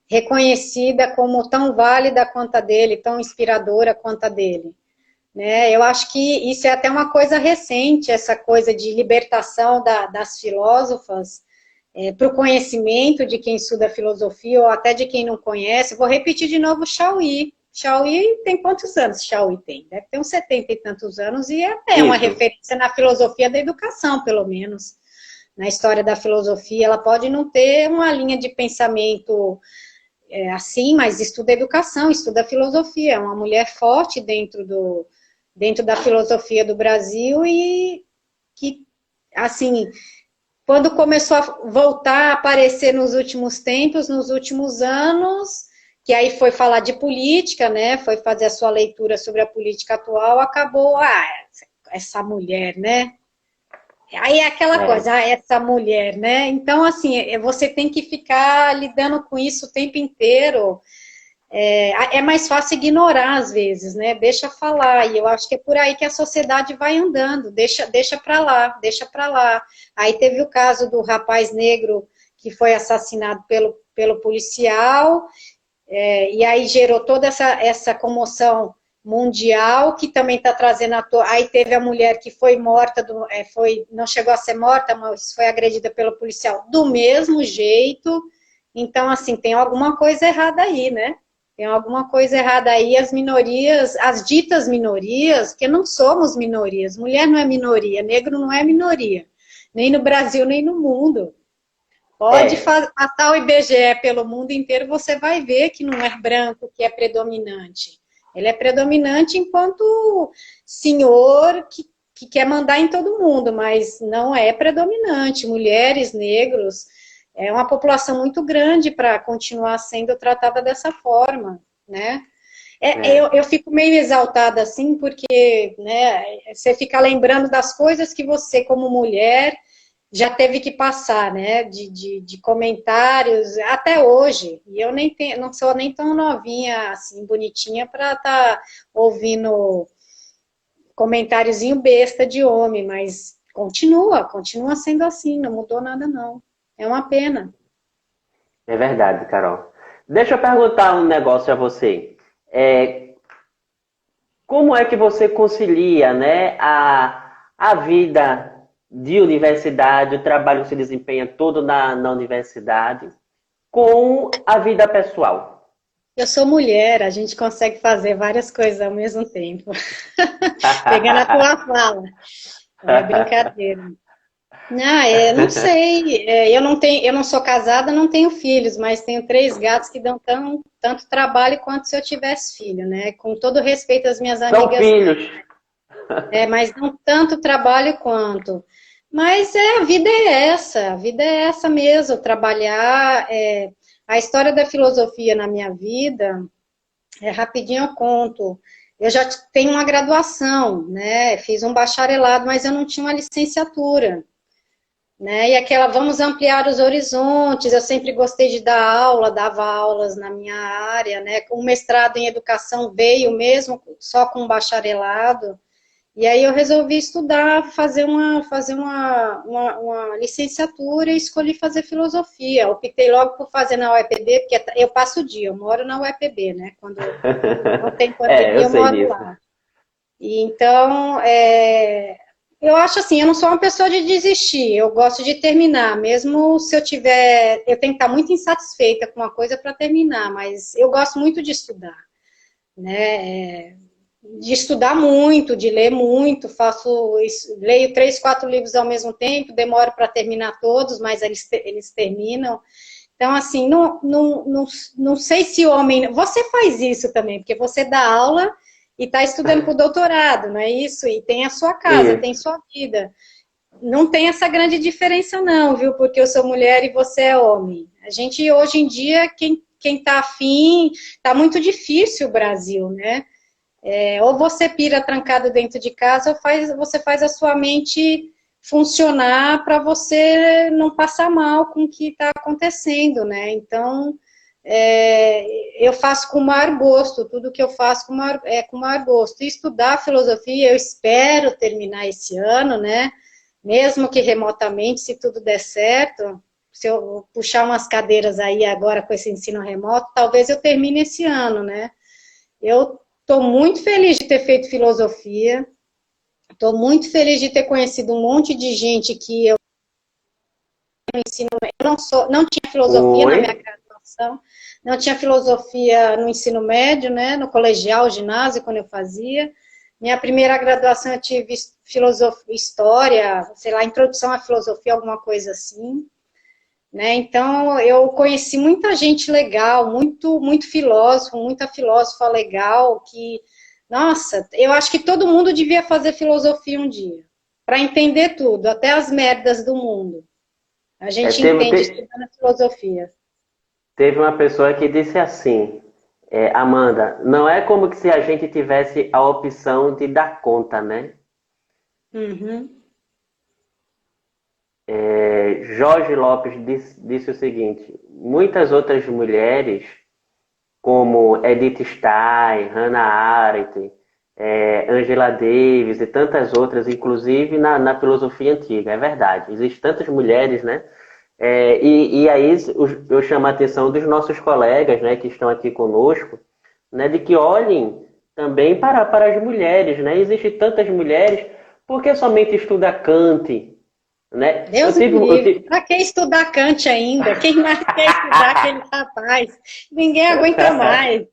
reconhecida como tão válida quanto a dele, tão inspiradora quanto a dele? Né? Eu acho que isso é até uma coisa recente, essa coisa de libertação das filósofas para o conhecimento de quem estuda filosofia ou até de quem não conhece. Vou repetir de novo Xiaoyi. Xiaoyi tem quantos anos Xiaoyi tem? Deve ter uns 70 e tantos anos e é uma referência na filosofia da educação, pelo menos. Na história da filosofia, ela pode não ter uma linha de pensamento assim, mas estuda educação, estuda filosofia. É uma mulher forte dentro da filosofia do Brasil e que, assim, quando começou a voltar a aparecer nos últimos tempos, nos últimos anos, que aí foi falar de política, né? Foi fazer a sua leitura sobre a política atual, acabou, essa mulher, né? Aí é aquela coisa, essa mulher, né? Então, assim, você tem que ficar lidando com isso o tempo inteiro. É mais fácil ignorar às vezes, né? Deixa falar, e eu acho que é por aí que a sociedade vai andando, deixa para lá, deixa para lá. Aí teve o caso do rapaz negro que foi assassinado pelo policial, e aí gerou toda essa comoção mundial, que também está trazendo aí teve a mulher que foi morta, não chegou a ser morta, mas foi agredida pelo policial do mesmo jeito. Então, assim, tem alguma coisa errada aí, né? Tem alguma coisa errada aí, as minorias, as ditas minorias, porque não somos minorias, mulher não é minoria, negro não é minoria, nem no Brasil, nem no mundo. Pode passar o IBGE pelo mundo inteiro, você vai ver que não é branco que é predominante. Ele é predominante enquanto senhor que quer mandar em todo mundo, mas não é predominante. Mulheres, negros, é uma população muito grande para continuar sendo tratada dessa forma, né? Eu fico meio exaltada assim, porque, né, você fica lembrando das coisas que você, como mulher, já teve que passar, né, de comentários, até hoje, e eu não sou nem tão novinha, assim, bonitinha, para estar ouvindo comentáriozinho besta de homem, mas continua sendo assim, não mudou nada não. É uma pena. É verdade, Carol. Deixa eu perguntar um negócio a você. como é que você concilia, né, a vida de universidade, o trabalho que se desempenha todo na universidade, com a vida pessoal? Eu sou mulher, a gente consegue fazer várias coisas ao mesmo tempo. Pegando a tua fala. É brincadeira. Não, não sei. Eu não sou casada, não tenho filhos, mas tenho 3 gatos que dão tanto trabalho quanto se eu tivesse filho, né? Com todo respeito às minhas São amigas, filhos. mas não tanto trabalho quanto. Mas a vida é essa mesmo, trabalhar. A história da filosofia na minha vida, rapidinho eu conto. Eu já tenho uma graduação, né? Fiz um bacharelado, mas eu não tinha uma licenciatura. Né? E aquela, vamos ampliar os horizontes, eu sempre gostei de dar aula, dava aulas na minha área, né? O mestrado em educação veio mesmo só com bacharelado, e aí eu resolvi estudar, fazer uma licenciatura e escolhi fazer filosofia. Optei logo por fazer na UEPB, porque eu passo o dia, eu moro na UEPB, né? Quando não tem Eu pandemia, eu sei moro disso. lá. E então, eu acho assim, eu não sou uma pessoa de desistir, eu gosto de terminar, mesmo se eu tenho que estar muito insatisfeita com uma coisa para terminar, mas eu gosto muito de estudar, né? De estudar muito, de ler muito, leio 3, 4 livros ao mesmo tempo, demoro para terminar todos, mas eles terminam. Então, assim, não sei se homem. Você faz isso também, porque você dá aula e está estudando para o doutorado, não é isso? E tem a sua casa, tem Isso. sua vida. Não tem essa grande diferença, não, viu? Porque eu sou mulher e você é homem. A gente, hoje em dia, quem está afim, está muito difícil o Brasil, né? Ou você pira trancado dentro de casa, ou você faz a sua mente funcionar para você não passar mal com o que está acontecendo, né? Então, eu faço com o maior gosto, tudo que eu faço com o maior gosto. E estudar filosofia, eu espero terminar esse ano, né? Mesmo que remotamente, se tudo der certo, se eu puxar umas cadeiras aí agora com esse ensino remoto, talvez eu termine esse ano, né? Eu estou muito feliz de ter feito filosofia, estou muito feliz de ter conhecido um monte de gente que eu ensino, não tinha filosofia na minha Oi? graduação, não tinha filosofia no ensino médio, né, no colegial, ginásio, quando eu fazia. Minha primeira graduação eu tive filosofia, história, sei lá, introdução à filosofia, alguma coisa assim. Né? Então, eu conheci muita gente legal, muito filósofo, muita filósofa legal, que, nossa, eu acho que todo mundo devia fazer filosofia um dia, para entender tudo, até as merdas do mundo. A É, gente entende estudando a filosofia. teve uma pessoa que disse assim, Amanda, não é como se a gente tivesse a opção de dar conta, né? Uhum. Jorge Lopes disse o seguinte, muitas outras mulheres, como Edith Stein, Hannah Arendt, Angela Davis e tantas outras, inclusive na filosofia antiga, é verdade. Existem tantas mulheres, né? E aí eu chamo a atenção dos nossos colegas, né, que estão aqui conosco, né, de que olhem também para as mulheres, né? Existem tantas mulheres, por que somente estuda Kant, né? Deus me livre. Para que estudar Kant ainda? Quem mais quer estudar aquele rapaz? Ninguém aguenta mais.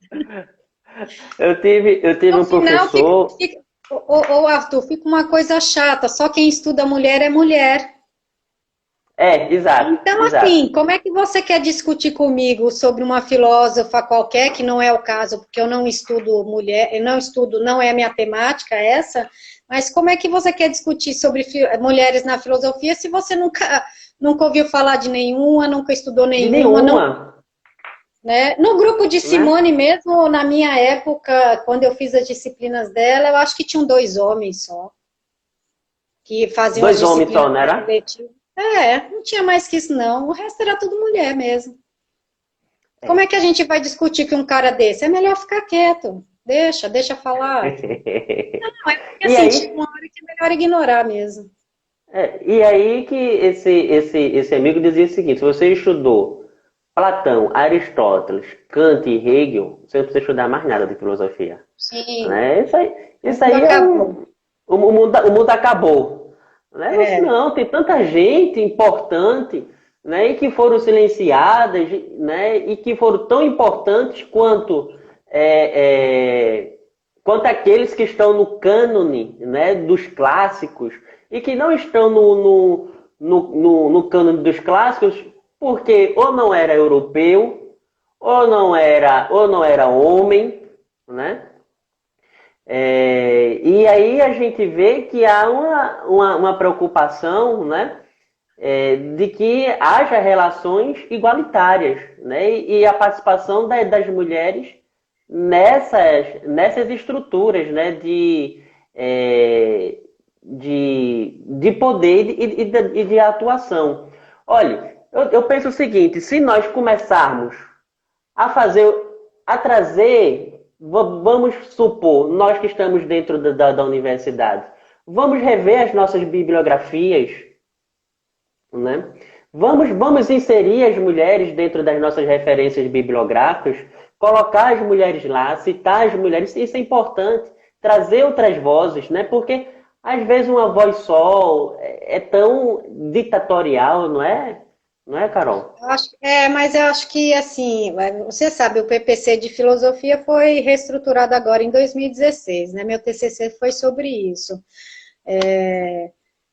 eu tive No um final, professor. Arthur, fica uma coisa chata. Só quem estuda mulher é mulher. Exato, Então, exato. assim, como é que você quer discutir comigo sobre uma filósofa qualquer, que não é o caso, porque eu não estudo mulher, eu não estudo, não é a minha temática essa, mas como é que você quer discutir sobre mulheres na filosofia se você nunca ouviu falar de nenhuma, nunca estudou De nenhuma, não, nenhuma, né? No grupo de né? Simone mesmo, na minha época, quando eu fiz as disciplinas dela, eu acho que tinham 2 homens só, que faziam as 2 homens só, disciplinas não era? letivas. Não tinha mais que isso, não. O resto era tudo mulher mesmo. Como É. é que a gente vai discutir com um cara desse? É melhor ficar quieto. Deixa falar. Não, é porque E assim, tinha aí, uma hora que é melhor ignorar mesmo. e aí que esse amigo dizia o seguinte: se você estudou Platão, Aristóteles, Kant e Hegel, você não precisa estudar mais nada de filosofia. Sim. Né? Isso aí Acabou. o mundo acabou. Né? Mas não, tem tanta gente importante, né, e que foram silenciadas, né, e que foram tão importantes quanto aqueles que estão no cânone, né, dos clássicos e que não estão no cânone dos clássicos porque ou não era europeu, ou não era homem, né? E aí a gente vê que há uma preocupação, né, de que haja relações igualitárias, né, e a participação das mulheres nessas estruturas, né, de poder e de atuação. Olha, eu penso o seguinte: se nós começarmos a fazer, a trazer, vamos supor, nós que estamos dentro da universidade, vamos rever as nossas bibliografias, né? Vamos inserir as mulheres dentro das nossas referências bibliográficas, colocar as mulheres lá, citar as mulheres, isso é importante, trazer outras vozes, né? Porque às vezes uma voz só é tão ditatorial, não é? Não é, Carol? Mas eu acho que, assim, você sabe, o PPC de filosofia foi reestruturado agora em 2016, né? Meu TCC foi sobre isso.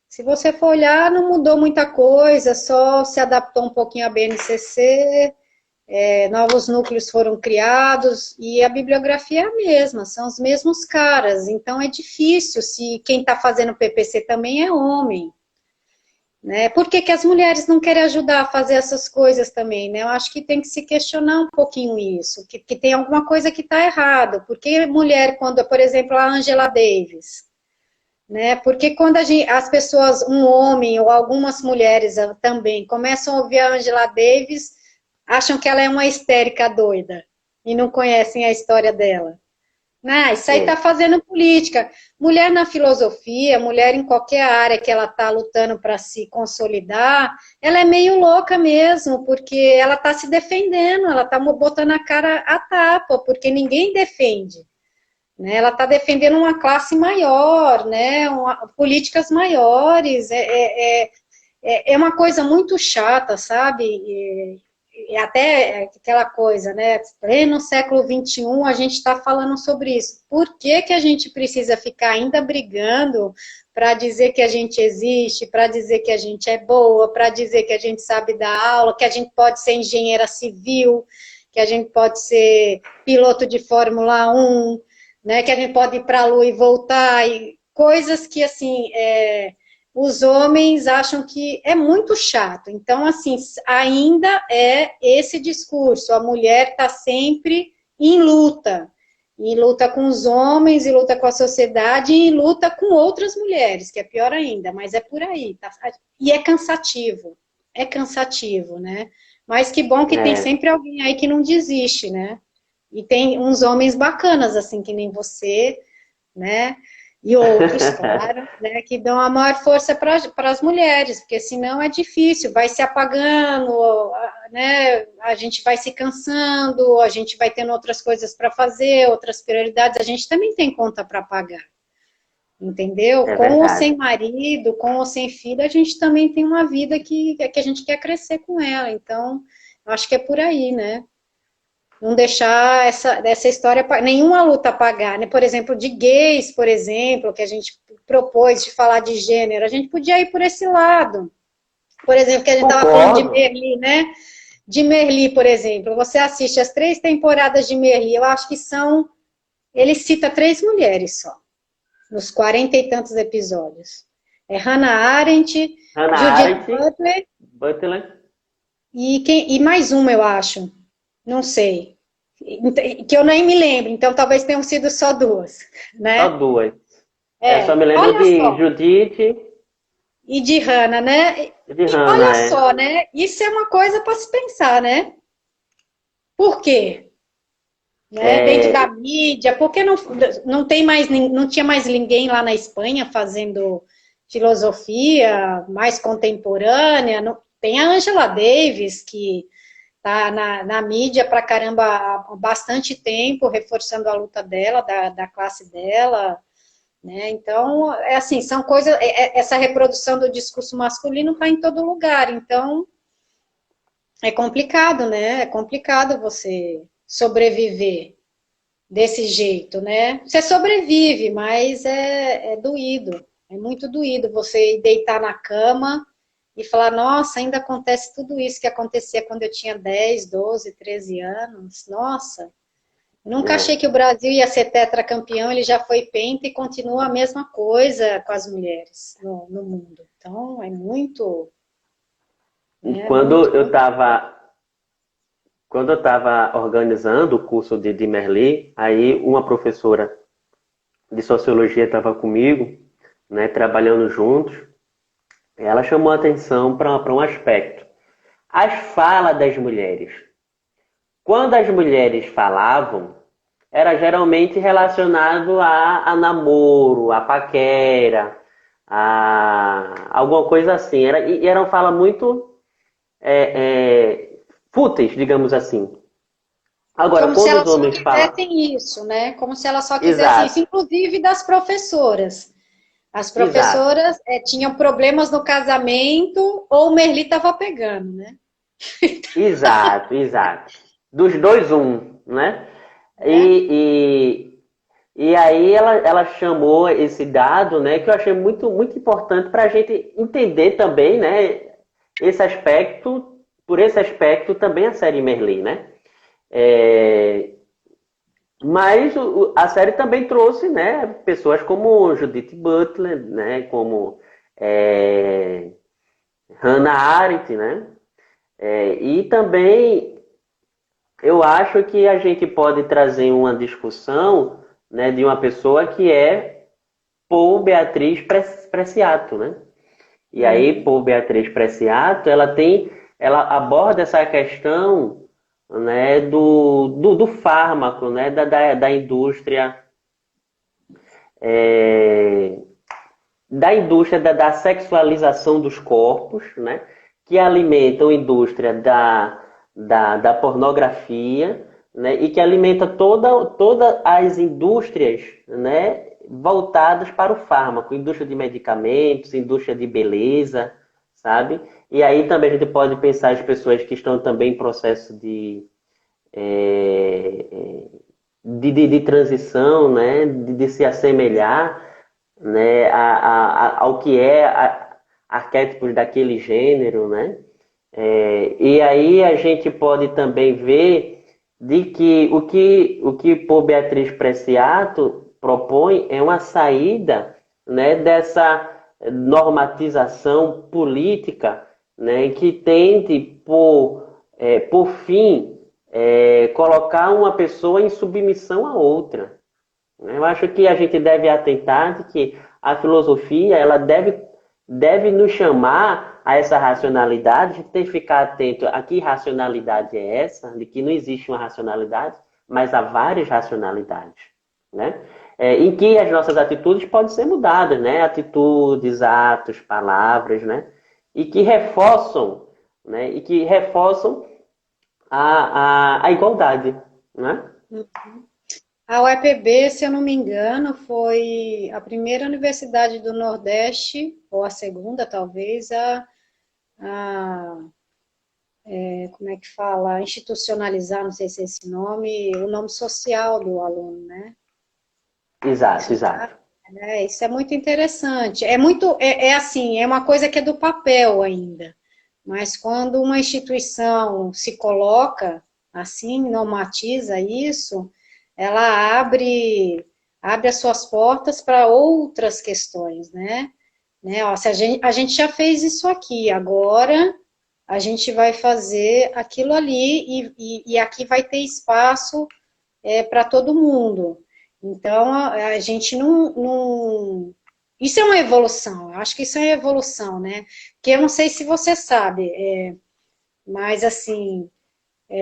Se você for olhar, não mudou muita coisa, só se adaptou um pouquinho à BNCC, novos núcleos foram criados, e a bibliografia é a mesma, são os mesmos caras, então é difícil se quem está fazendo PPC também é homem. Né? Por que as mulheres não querem ajudar a fazer essas coisas também? Né? Eu acho que tem que se questionar um pouquinho isso, que tem alguma coisa que está errado. Porque mulher, quando, por exemplo, a Angela Davis, né? Porque quando as pessoas, um homem ou algumas mulheres também, começam a ouvir a Angela Davis, acham que ela é uma histérica doida e não conhecem a história dela. Ah, isso aí está fazendo política. Mulher na filosofia, mulher em qualquer área que ela está lutando para se consolidar, ela é meio louca mesmo, porque ela está se defendendo, ela está botando a cara a tapa, porque ninguém defende. Né? Ela está defendendo uma classe maior, né? Políticas maiores. É uma coisa muito chata, sabe? E até aquela coisa, né? Pleno século XXI, a gente está falando sobre isso. Por que a gente precisa ficar ainda brigando para dizer que a gente existe, para dizer que a gente é boa, para dizer que a gente sabe dar aula, que a gente pode ser engenheira civil, que a gente pode ser piloto de Fórmula 1, né? Que a gente pode ir para a Lua e voltar, e coisas que, assim, os homens acham que é muito chato. Então, assim, ainda é esse discurso. A mulher está sempre em luta com os homens, em luta com a sociedade, e em luta com outras mulheres, que é pior ainda, mas é por aí. Tá? E é cansativo, né? Mas que bom que tem sempre alguém aí que não desiste, né? E tem uns homens bacanas, assim, que nem você, né? E outros, claro, né, que dão a maior força para as mulheres, porque senão é difícil, vai se apagando, né, a gente vai se cansando, a gente vai tendo outras coisas para fazer, outras prioridades, a gente também tem conta para pagar, entendeu? Com ou sem marido, com ou sem filho, a gente também tem uma vida que a gente quer crescer com ela, então, eu acho que é por aí, né? Não deixar essa história, nenhuma luta apagar, né? Por exemplo, de gays, por exemplo, que a gente propôs de falar de gênero, a gente podia ir por esse lado. Por exemplo, que a gente estava falando de Merli, né? De Merli, por exemplo, você assiste as 3 temporadas de Merli, eu acho que ele cita 3 mulheres só, nos 40 e tantos episódios. É Hannah Arendt, Judith Butler, e mais uma, eu acho. Não sei. Que eu nem me lembro, então talvez tenham sido só 2. Né? Só 2. Só me lembro de Judith e de Hannah, né? Olha só, né? Isso é uma coisa para se pensar, né? Por quê? Né? Dentro da mídia, porque não tinha mais ninguém lá na Espanha fazendo filosofia mais contemporânea? Tem a Angela Davis, que tá na mídia pra caramba há bastante tempo, reforçando a luta dela, da classe dela, né? Então, é assim, são coisas, essa reprodução do discurso masculino está em todo lugar, então é complicado, né? É complicado você sobreviver desse jeito, né? Você sobrevive, mas é doído, é muito doído você ir deitar na cama e falar, nossa, ainda acontece tudo isso que acontecia quando eu tinha 10, 12, 13 anos, nossa. Nunca achei que o Brasil ia ser tetracampeão, ele já foi penta e continua a mesma coisa com as mulheres no mundo. Então, é muito, E né, muito, muito. quando eu estava organizando o curso de Merli, aí uma professora de sociologia estava comigo, né, trabalhando juntos. Ela chamou a atenção para um aspecto. As falas das mulheres. Quando as mulheres falavam, era geralmente relacionado a namoro, a paquera, a alguma coisa assim. E era uma fala muito fúteis, digamos assim. Agora, Como se quando os elas só homens falam... quisessem isso, né? Como se elas só quisessem isso, Exato, inclusive das professoras. As exato, professoras tinham problemas no casamento ou o Merli estava pegando, né? exato. Dos dois, um, né? É? E aí ela chamou esse dado, né, que eu achei muito importante para a gente entender também, né, esse aspecto, por esse aspecto também a série Merli, né? É, mas a série também trouxe, né, pessoas como Judith Butler, né, como é, Hannah Arendt, né? E também eu acho que a gente pode trazer uma discussão, né, de uma pessoa que é Paul Beatriz Preciato, né? E aí, Paul Beatriz Preciato, ela aborda essa questão, né, do fármaco, né, da indústria, é, da sexualização dos corpos, né, que alimentam a indústria da pornografia, né, e que alimenta todas as indústrias, né, voltadas para o fármaco, indústria de medicamentos, indústria de beleza, sabe? E aí também a gente pode pensar as pessoas que estão também em processo é, de transição, né, de se assemelhar, né, ao que é arquétipos daquele gênero, né? E aí a gente pode também ver de que o que por Beatriz Preciato propõe é uma saída, né, dessa normatização política, né, que tende por fim colocar uma pessoa em submissão à outra. Eu acho que a gente deve atentar de que a filosofia ela deve nos chamar a essa racionalidade, a gente tem que ficar atento a que racionalidade é essa, de que não existe uma racionalidade, mas há várias racionalidades, né? Em que as nossas atitudes podem ser mudadas, né? Atitudes, atos, palavras, né? E que reforçam, né? E que reforçam a igualdade, né? A UEPB, se eu não me engano, foi a primeira universidade do Nordeste, ou a segunda, talvez, como é que fala? Institucionalizar, não sei se é esse nome, o nome social do aluno, né? Exato, exato. Isso é muito interessante. É muito, assim, é uma coisa que é do papel ainda. Mas quando uma instituição se coloca assim, normatiza isso, ela abre as suas portas para outras questões, né? Ó, se a gente já fez isso aqui, agora a gente vai fazer aquilo ali e aqui vai ter espaço para todo mundo. Então, a gente não. Isso é uma evolução, eu acho que isso é uma evolução, né? Porque eu não sei se você sabe, mas assim,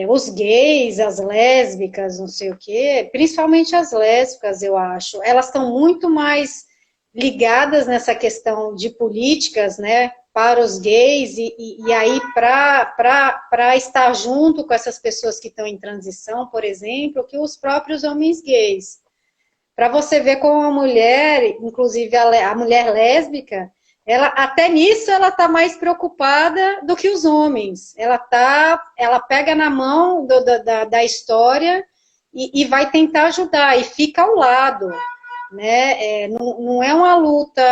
os gays, as lésbicas, não sei o quê, principalmente as lésbicas, eu acho, elas estão muito mais ligadas nessa questão de políticas, né? para os gays, e aí para estar junto com essas pessoas que estão em transição, por exemplo, que os próprios homens gays. Para você ver como a mulher, inclusive a mulher lésbica, ela, até nisso ela está mais preocupada do que os homens. Ela pega na mão da história e vai tentar ajudar, e fica ao lado. Né? Não é uma luta,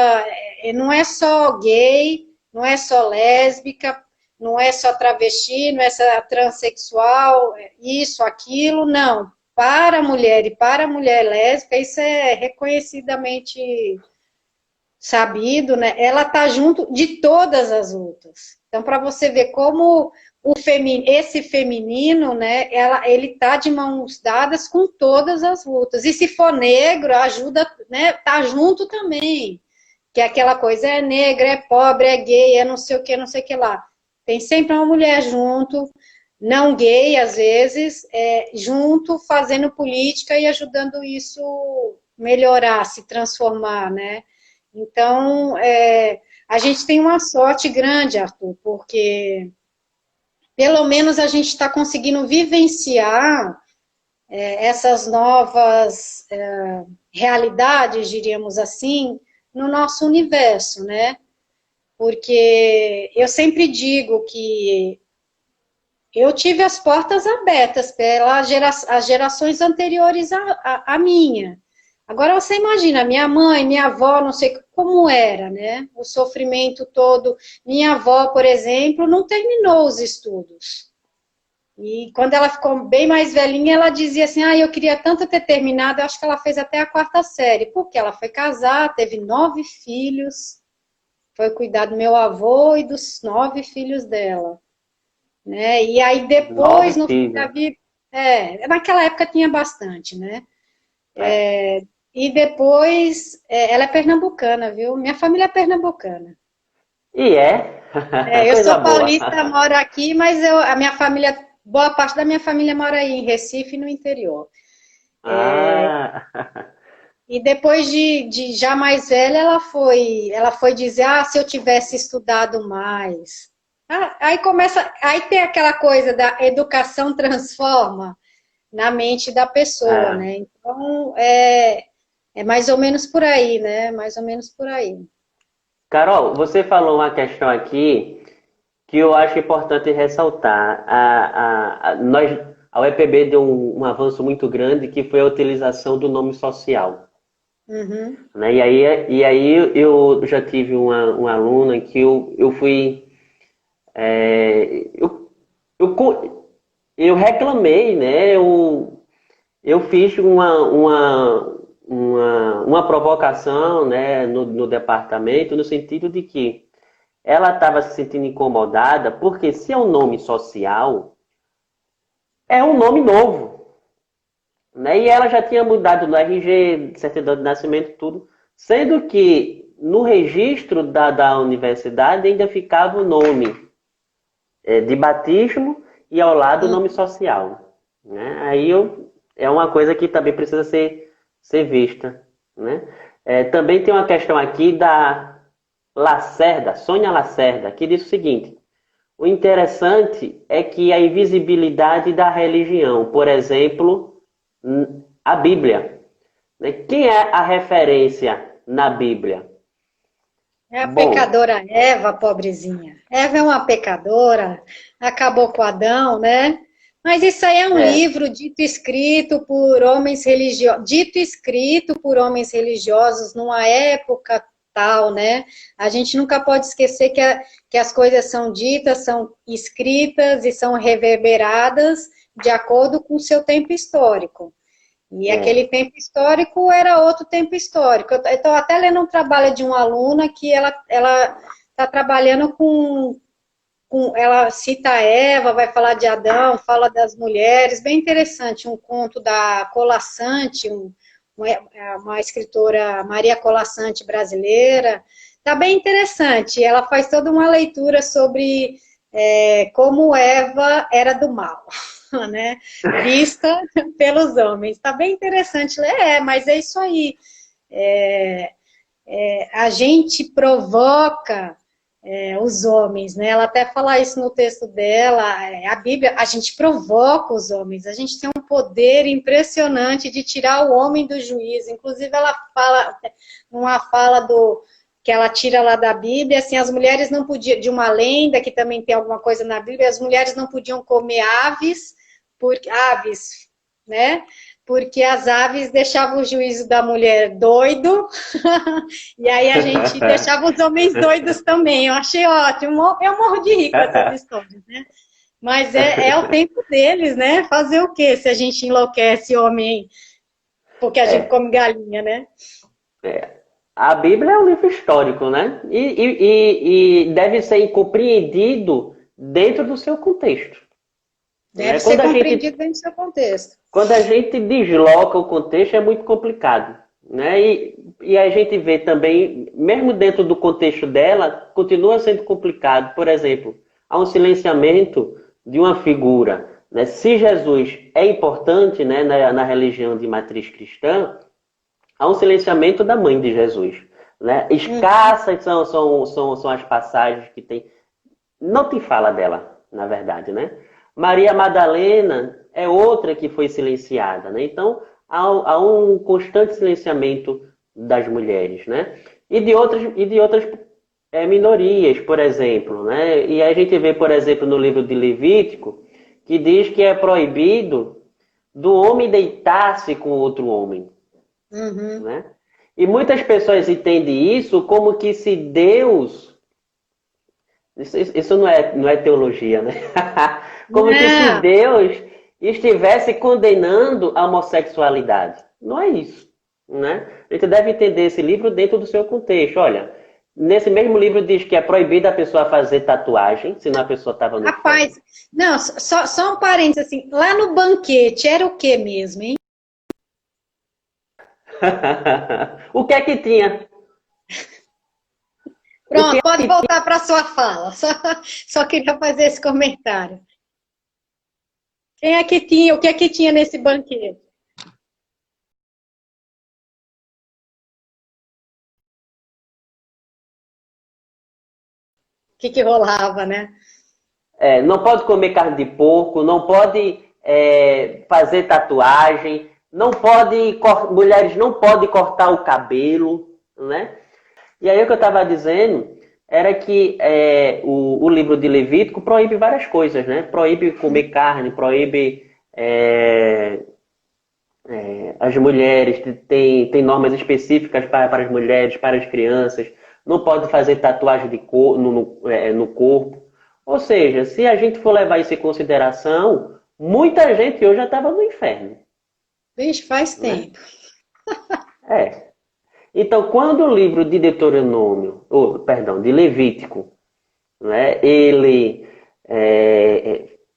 não é só gay, não é só lésbica, não é só travesti, não é só transexual, isso, aquilo, não. Para a mulher e para a mulher lésbica, isso é reconhecidamente sabido, né? Ela está junto de todas as lutas. Então, para você ver como esse feminino, né, ele está de mãos dadas com todas as lutas. E se for negro, ajuda, né, tá junto também. Que é aquela coisa, é negra, é pobre, é gay, é não sei o que lá. Tem sempre uma mulher junto, não gay, às vezes, junto, fazendo política e ajudando isso melhorar, se transformar, né? Então, a gente tem uma sorte grande, Arthur, porque pelo menos a gente está conseguindo vivenciar essas novas realidades, diríamos assim, no nosso universo, né? Porque eu sempre digo que eu tive as portas abertas pelas as gerações anteriores à minha. Agora você imagina, minha mãe, minha avó, não sei como era, né? O sofrimento todo. Minha avó, por exemplo, não terminou os estudos. E quando ela ficou bem mais velhinha, ela dizia assim, eu queria tanto ter terminado, eu acho que ela fez até a 4ª série, porque ela foi casar, teve 9 filhos, foi cuidar do meu avô e dos 9 filhos dela. Né? E aí depois, no fim da vida, naquela época tinha bastante, né? E depois, ela é pernambucana, viu? Minha família é pernambucana. E é? Eu Coisa sou boa. paulista, moro aqui, mas a minha família, boa parte da minha família mora aí em Recife, no interior. Ah, E depois de já mais velha, ela foi dizer, se eu tivesse estudado mais. Aí tem aquela coisa da educação transforma na mente da pessoa, né? Então, é mais ou menos por aí, né? Mais ou menos por aí. Carol, você falou uma questão aqui que eu acho importante ressaltar. A UEPB deu um avanço muito grande, que foi a utilização do nome social. Uhum. Né? E aí eu já tive uma aluna que eu fui. Eu reclamei, né? Eu fiz uma provocação, né, no departamento, no sentido de que ela estava se sentindo incomodada, porque se é um nome social, é um nome novo. Né? E ela já tinha mudado no RG, certidão de nascimento, tudo, sendo que no registro da universidade ainda ficava o nome de batismo e ao lado o nome social. Né? É uma coisa que também precisa ser vista. Né? Também tem uma questão aqui da Lacerda, Sônia Lacerda, que diz o seguinte: o interessante é que a invisibilidade da religião, por exemplo, a Bíblia. Né? Quem é a referência na Bíblia? É a pecadora Eva, pobrezinha. Eva é uma pecadora, acabou com Adão, né? Mas isso aí é um livro dito e escrito por homens religiosos, numa época tal, né? A gente nunca pode esquecer que as coisas são ditas, são escritas e são reverberadas de acordo com o seu tempo histórico. E aquele tempo histórico era outro tempo histórico. Eu estou até lendo um trabalho de uma aluna que ela está trabalhando ela cita Eva, vai falar de Adão, fala das mulheres, bem interessante, um conto da Colassante, uma escritora, Maria Colassante, brasileira, está bem interessante, ela faz toda uma leitura sobre como Eva era do mal, né? Vista pelos homens, está bem interessante, mas é isso aí, a gente provoca os homens, né? Ela até fala isso no texto dela, a Bíblia, a gente provoca os homens, a gente tem um poder impressionante de tirar o homem do juízo. Inclusive, ela fala, numa fala que ela tira lá da Bíblia, assim, as mulheres não podiam, de uma lenda, que também tem alguma coisa na Bíblia, as mulheres não podiam comer aves, né? Porque as aves deixavam o juízo da mulher doido, e aí a gente deixava os homens doidos também. Eu achei ótimo, eu morro de rir com essas histórias, né? Mas é o tempo deles, né? Fazer o quê se a gente enlouquece homem porque a gente come galinha, né? A Bíblia é um livro histórico, né? E deve ser compreendido dentro do seu contexto. Deve ser compreendido dentro do seu contexto. Quando a gente desloca o contexto, é muito complicado. Né? E a gente vê também, mesmo dentro do contexto dela, continua sendo complicado. Por exemplo, há um silenciamento de uma figura. Né? Se Jesus é importante, né, na religião de matriz cristã, há um silenciamento da mãe de Jesus. Né? Escassas são as passagens que tem. Não te fala dela, na verdade, né? Maria Madalena é outra que foi silenciada, né? Então, há um constante silenciamento das mulheres, né? E de outras minorias, por exemplo, né? E a gente vê, por exemplo, no livro de Levítico, que diz que é proibido do homem deitar-se com outro homem. Né? E muitas pessoas entendem isso como que se Deus... Isso não é teologia, né? Como que se Deus estivesse condenando a homossexualidade. Não é isso, né? A gente deve entender esse livro dentro do seu contexto. Olha, nesse mesmo livro diz que é proibido a pessoa fazer tatuagem, senão a pessoa estava no... Rapaz, não, só um parênteses assim, lá no banquete era o que mesmo, hein? O que é que tinha? Pronto, pode voltar para a sua fala. Só queria fazer esse comentário. Quem é que tinha? O que é que tinha nesse banquete? O que rolava, né? Não pode comer carne de porco, não pode fazer tatuagem, mulheres não podem cortar o cabelo, né? E aí o que eu estava dizendo era que o livro de Levítico proíbe várias coisas, né? Proíbe comer carne, proíbe as mulheres, tem normas específicas para as mulheres, para as crianças, não pode fazer tatuagem no corpo. Ou seja, se a gente for levar isso em consideração, muita gente hoje já estava no inferno. Vixe, faz tempo. Então, quando o livro de Deuteronômio, de Levítico, né, ele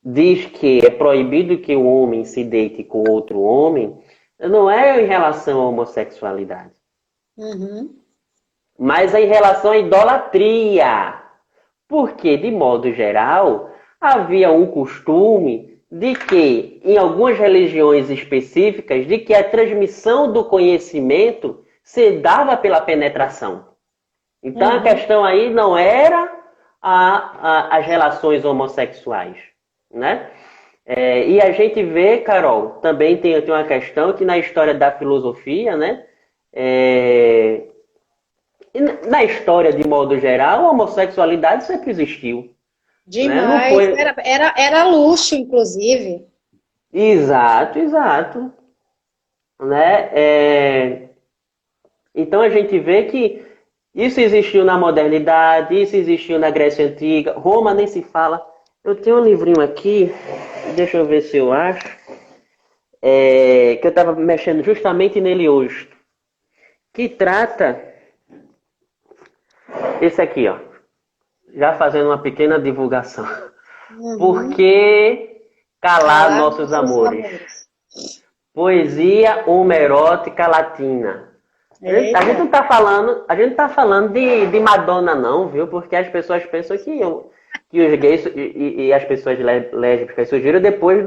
diz que é proibido que o homem se deite com outro homem, não é em relação à homossexualidade. Mas é em relação à idolatria. Porque, de modo geral, havia um costume de que, em algumas religiões específicas, de que a transmissão do conhecimento se dava pela penetração. Então, a questão aí não era as relações homossexuais, né? E a gente vê, Carol, também tem uma questão que na história da filosofia, né? Na história, de modo geral, a homossexualidade sempre existiu. Demais. Né? Não foi... era luxo, inclusive. Exato. Né? Então a gente vê que isso existiu na modernidade, isso existiu na Grécia Antiga, Roma nem se fala. Eu tenho um livrinho aqui, deixa eu ver se eu acho, que eu estava mexendo justamente nele hoje, que trata esse aqui, ó, já fazendo uma pequena divulgação. Por que calar nossos amores? Poesia homerótica latina. Eita. A gente não tá falando de Madonna, não, viu? Porque as pessoas pensam que os gays e as pessoas lésbicas surgiram depois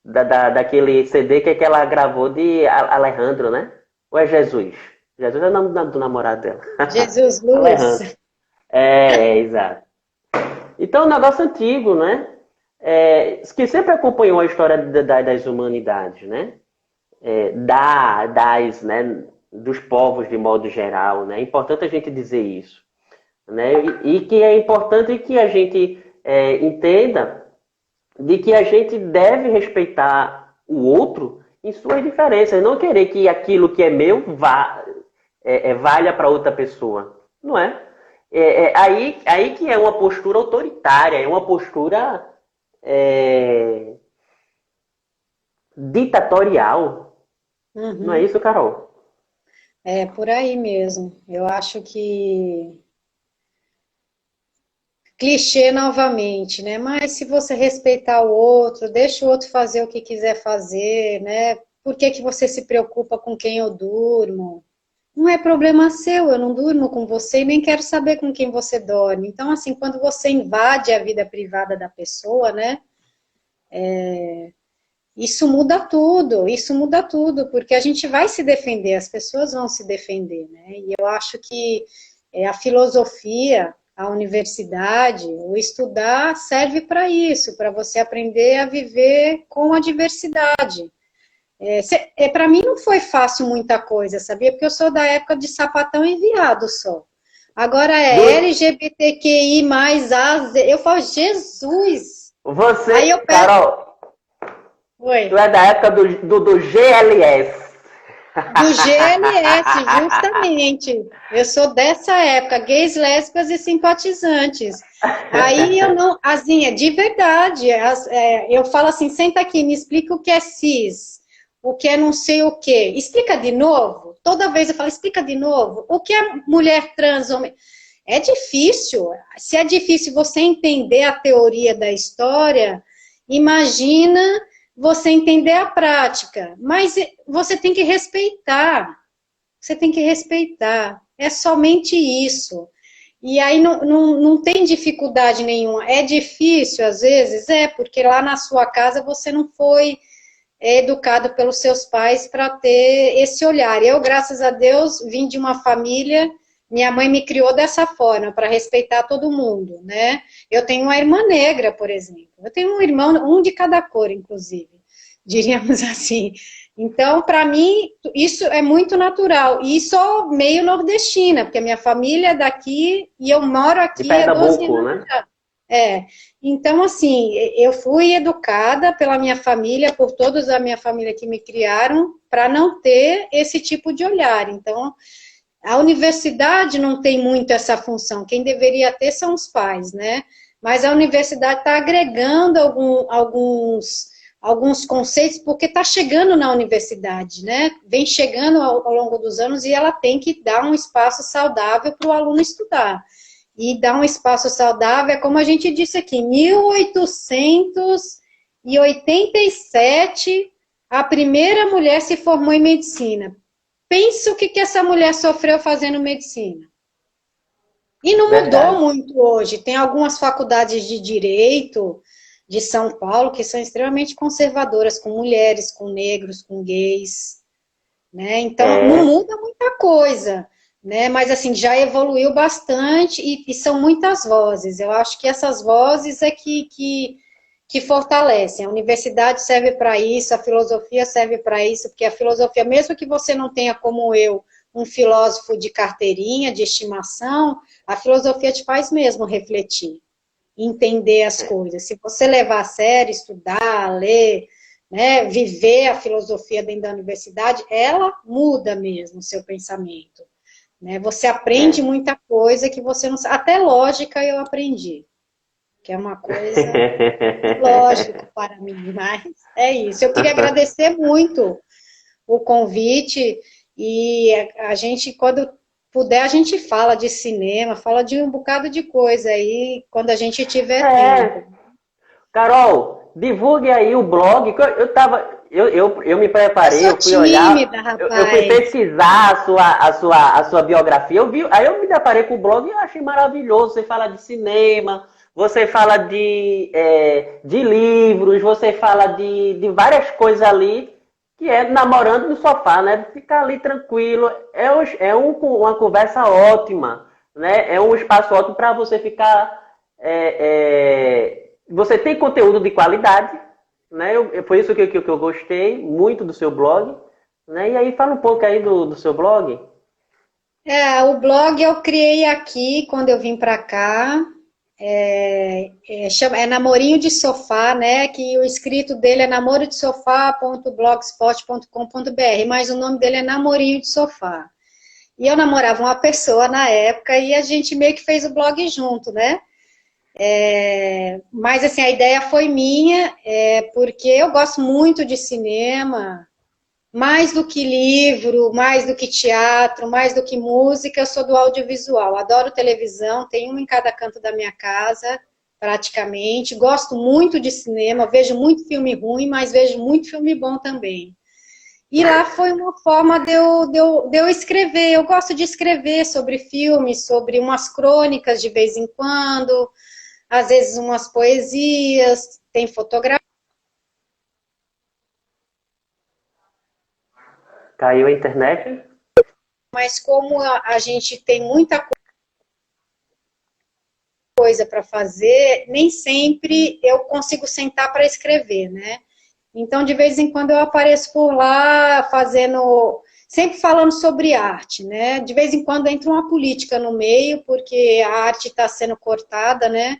daquele CD que ela gravou de Alejandro, né? Ou é Jesus? Jesus é o nome do namorado dela. Jesus Alejandro. Luz. Exato. Então, é um negócio antigo, né? Que sempre acompanhou a história das humanidades, né? Né? Dos povos de modo geral, né? É importante a gente dizer isso, né? E que é importante que a gente entenda de que a gente deve respeitar o outro em suas diferenças, não querer que aquilo que é meu valha para outra pessoa, não é? Aí que é uma postura autoritária, é uma postura ditatorial. Não é Uhum. isso, Carol? É por aí mesmo. Eu acho que clichê novamente, né? Mas se você respeitar o outro, deixa o outro fazer o que quiser fazer, né? Por que que você se preocupa com quem eu durmo? Não é problema seu, eu não durmo com você e nem quero saber com quem você dorme. Então, assim, quando você invade a vida privada da pessoa, né? Isso muda tudo, porque a gente vai se defender, as pessoas vão se defender, né? E eu acho que a filosofia, a universidade, o estudar serve para isso, para você aprender a viver com a diversidade. Para mim não foi fácil muita coisa, sabia? Porque eu sou da época de sapatão e viado só. Agora é Do, LGBTQI mais eu falo, Jesus! Aí eu peço, Carol, tu oi. é da época do GLS. Do GLS, justamente. Eu sou dessa época, gays, lésbicas e simpatizantes. Aí eu não, Azinha, de verdade, eu falo assim, senta aqui, me explica o que é cis, o que é não sei o quê. Explica de novo. Toda vez eu falo, explica de novo. O que é mulher trans, homem? É difícil. Se é difícil você entender a teoria da história, imagina você entender a prática, mas você tem que respeitar. Você tem que respeitar. É somente isso. E aí não tem dificuldade nenhuma. É difícil, às vezes, porque lá na sua casa você não foi educado pelos seus pais para ter esse olhar. Eu, graças a Deus, vim de uma família, minha mãe me criou dessa forma, para respeitar todo mundo, né? Eu tenho uma irmã negra, por exemplo. Eu tenho um irmão, um de cada cor, inclusive, diríamos assim. Então, para mim, isso é muito natural. E sou meio nordestina, porque a minha família é daqui e eu moro De aqui há 12 Pernambuco, anos né? já. Então, assim, eu fui educada pela minha família, por todos da minha família que me criaram, para não ter esse tipo de olhar. Então, a universidade não tem muito essa função. Quem deveria ter são os pais, né? Mas a universidade está agregando alguns conceitos, porque está chegando na universidade, né? Vem chegando ao longo dos anos e ela tem que dar um espaço saudável para o aluno estudar. E dar um espaço saudável é como a gente disse aqui, em 1887, a primeira mulher se formou em medicina. Pensa o que essa mulher sofreu fazendo medicina. E não mudou Verdade. muito hoje. Tem algumas faculdades de direito de São Paulo que são extremamente conservadoras com mulheres, com negros, com gays, né? Então não É, muda muita coisa, né? Mas assim já evoluiu bastante e são muitas vozes. Eu acho que essas vozes é que fortalecem. A universidade serve para isso, a filosofia serve para isso, porque a filosofia, mesmo que você não tenha como eu um filósofo de carteirinha, de estimação, a filosofia te faz mesmo refletir, entender as coisas. Se você levar a sério, estudar, ler, né, viver a filosofia dentro da universidade, ela muda mesmo o seu pensamento. Né? Você aprende é. muita coisa que você não sabe. Até lógica eu aprendi, que é uma coisa lógico para mim, mas é isso. Eu queria agradecer muito o convite e a gente, quando puder, a gente fala de cinema, fala de um bocado de coisa aí, quando a gente tiver É. tempo. Carol, divulgue aí o blog. Eu me Eu preparei, sou eu fui tímida, olhar, eu fui rapaz. pesquisar a sua biografia. Aí eu me deparei com o blog e eu achei maravilhoso. Você fala de cinema, você fala de livros, você fala de várias coisas ali que é namorando no sofá, né? Ficar ali tranquilo. Uma conversa ótima, né? É um espaço ótimo para você ficar. Você tem conteúdo de qualidade, né? Foi isso que eu gostei muito do seu blog, né? E aí fala um pouco aí do seu blog. O blog eu criei aqui quando eu vim para cá. É Namorinho de Sofá, né? Que o escrito dele é namorodesofá.blogspot.com.br, mas o nome dele é Namorinho de Sofá. E eu namorava uma pessoa na época e a gente meio que fez o blog junto, né? Mas assim, a ideia foi minha, porque eu gosto muito de cinema, mais do que livro, mais do que teatro, mais do que música, eu sou do audiovisual. Adoro televisão, tenho uma em cada canto da minha casa, praticamente. Gosto muito de cinema, vejo muito filme ruim, mas vejo muito filme bom também. E lá foi uma forma de eu escrever. Eu gosto de escrever sobre filmes, sobre umas crônicas de vez em quando, às vezes umas poesias, tem fotografia. Caiu a internet? Mas como a gente tem muita coisa para fazer, nem sempre eu consigo sentar para escrever, né? Então, de vez em quando eu apareço por lá fazendo, sempre falando sobre arte, né? De vez em quando entra uma política no meio, porque a arte está sendo cortada, né?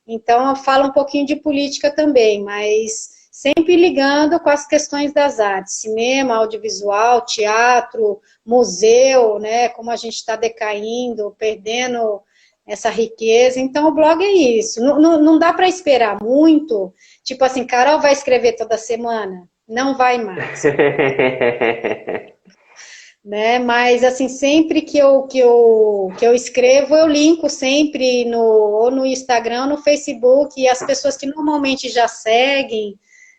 Então, eu falo um pouquinho de política também, mas sempre ligando com as questões das artes, cinema, audiovisual, teatro, museu, né? Como a gente está decaindo, perdendo essa riqueza. Então, o blog é isso. Não dá para esperar muito. Tipo assim, Carol vai escrever toda semana? Não vai mais. Né? Mas, assim, sempre que eu escrevo, eu linko sempre ou no Instagram, ou no Facebook, e as pessoas que normalmente já seguem,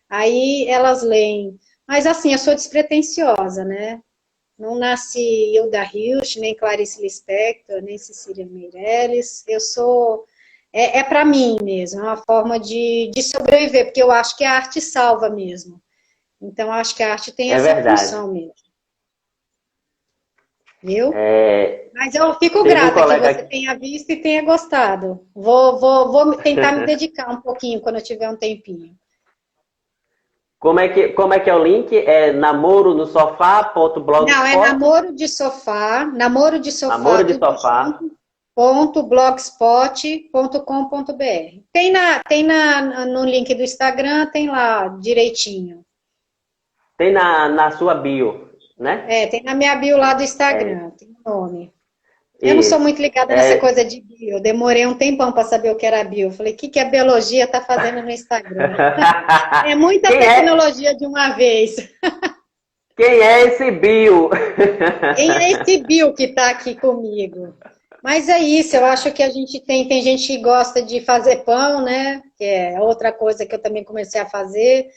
aí elas leem. Mas, assim, eu sou despretensiosa, né? Não nasci Hilda Hilst, nem Clarice Lispector, nem Cecília Meirelles. Eu sou... para mim mesmo, é uma forma de sobreviver, porque eu acho que a arte salva mesmo. Então, eu acho que a arte tem É essa verdade. função mesmo. Viu? É, Mas eu fico teve um grata que você colega. tenha visto e tenha gostado. Vou tentar me dedicar um pouquinho quando eu tiver um tempinho. Como é que é o link? É namoro no Não, é sofá.blogspot? namoro de sofá, Namoro de tudo sofá. junto, .blogspot.com.br. No link do Instagram, tem lá direitinho. Tem na sua bio, né? Tem na minha bio lá do É, Instagram, tem o nome. Eu não sou isso. muito ligada nessa É... coisa de bio. Eu demorei um tempão para saber o que era bio. Eu falei, o que a biologia está fazendo no Instagram? É muita Quem é, tecnologia de uma vez. quem é esse bio? Quem é esse bio que está aqui comigo? Mas é isso, eu acho que a gente tem gente que gosta de fazer pão, né? Que é outra coisa que eu também comecei a fazer.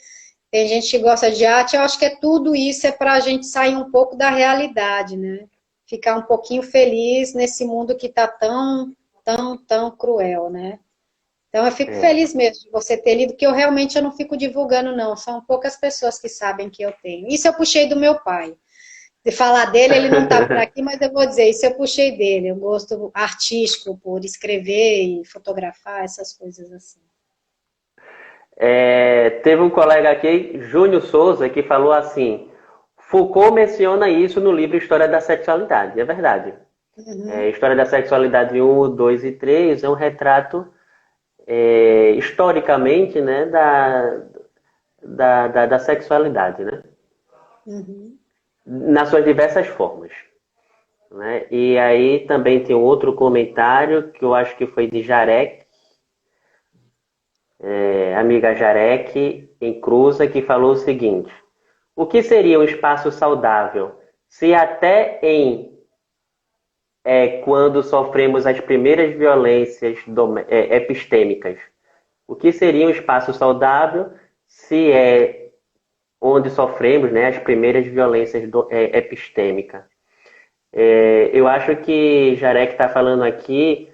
Tem gente que gosta de arte. Eu acho que tudo isso é para a gente sair um pouco da realidade, né? Ficar um pouquinho feliz nesse mundo que está tão, tão, tão cruel, né? Então eu fico É. feliz mesmo de você ter lido, que eu não fico divulgando, não. São poucas pessoas que sabem que eu tenho. Isso eu puxei do meu pai. De falar dele, ele não está por aqui, mas eu vou dizer, isso eu puxei dele. Eu gosto artístico por escrever e fotografar, essas coisas assim. Teve um colega aqui, Júnior Souza, que falou assim: Foucault menciona isso no livro História da Sexualidade. É verdade. Uhum, História da Sexualidade 1, 2 e 3 é um retrato historicamente, né, da sexualidade, né? uhum. Nas suas diversas formas. Né? E aí também tem outro comentário que eu acho que foi de Jarek, amiga Jarek, em Cruza, que falou o seguinte: o que seria um espaço saudável se até quando sofremos as primeiras violências epistêmicas? O que seria um espaço saudável se é onde sofremos, né, as primeiras violências epistêmicas? Eu acho que Jarek está falando aqui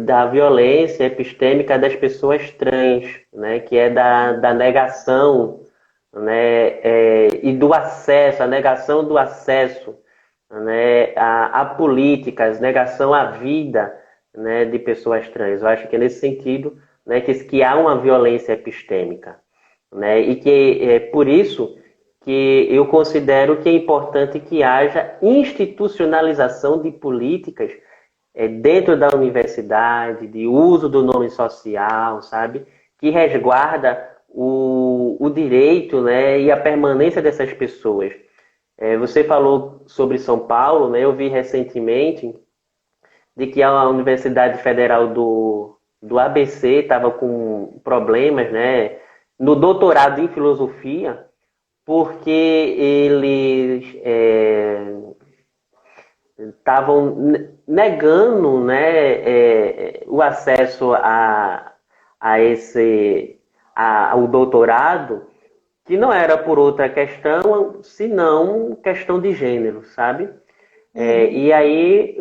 da violência epistêmica das pessoas trans, né, que é da negação, né, e do acesso, a negação do acesso, né, a políticas, negação à vida, né, de pessoas trans. Eu acho que é nesse sentido, né, que há uma violência epistêmica, né, e que é por isso que eu considero que é importante que haja institucionalização de políticas dentro da universidade, de uso do nome social, sabe, que resguarda o direito, né, e a permanência dessas pessoas. Você falou sobre São Paulo, né, eu vi recentemente de que a Universidade Federal do ABC estava com problemas, né, no doutorado em filosofia, porque eles estavam negando, né, o acesso ao doutorado, que não era por outra questão, senão questão de gênero, sabe? E aí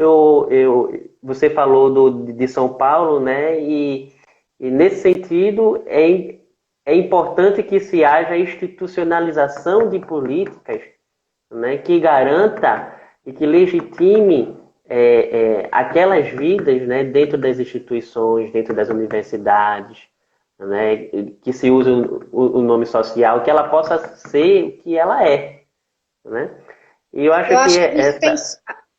você falou de São Paulo, né? E nesse sentido é importante que se haja institucionalização de políticas, né, que garanta e que legitime aquelas vidas, né, dentro das instituições, dentro das universidades, né, que se use o nome social, que ela possa ser o que ela é, né? E eu acho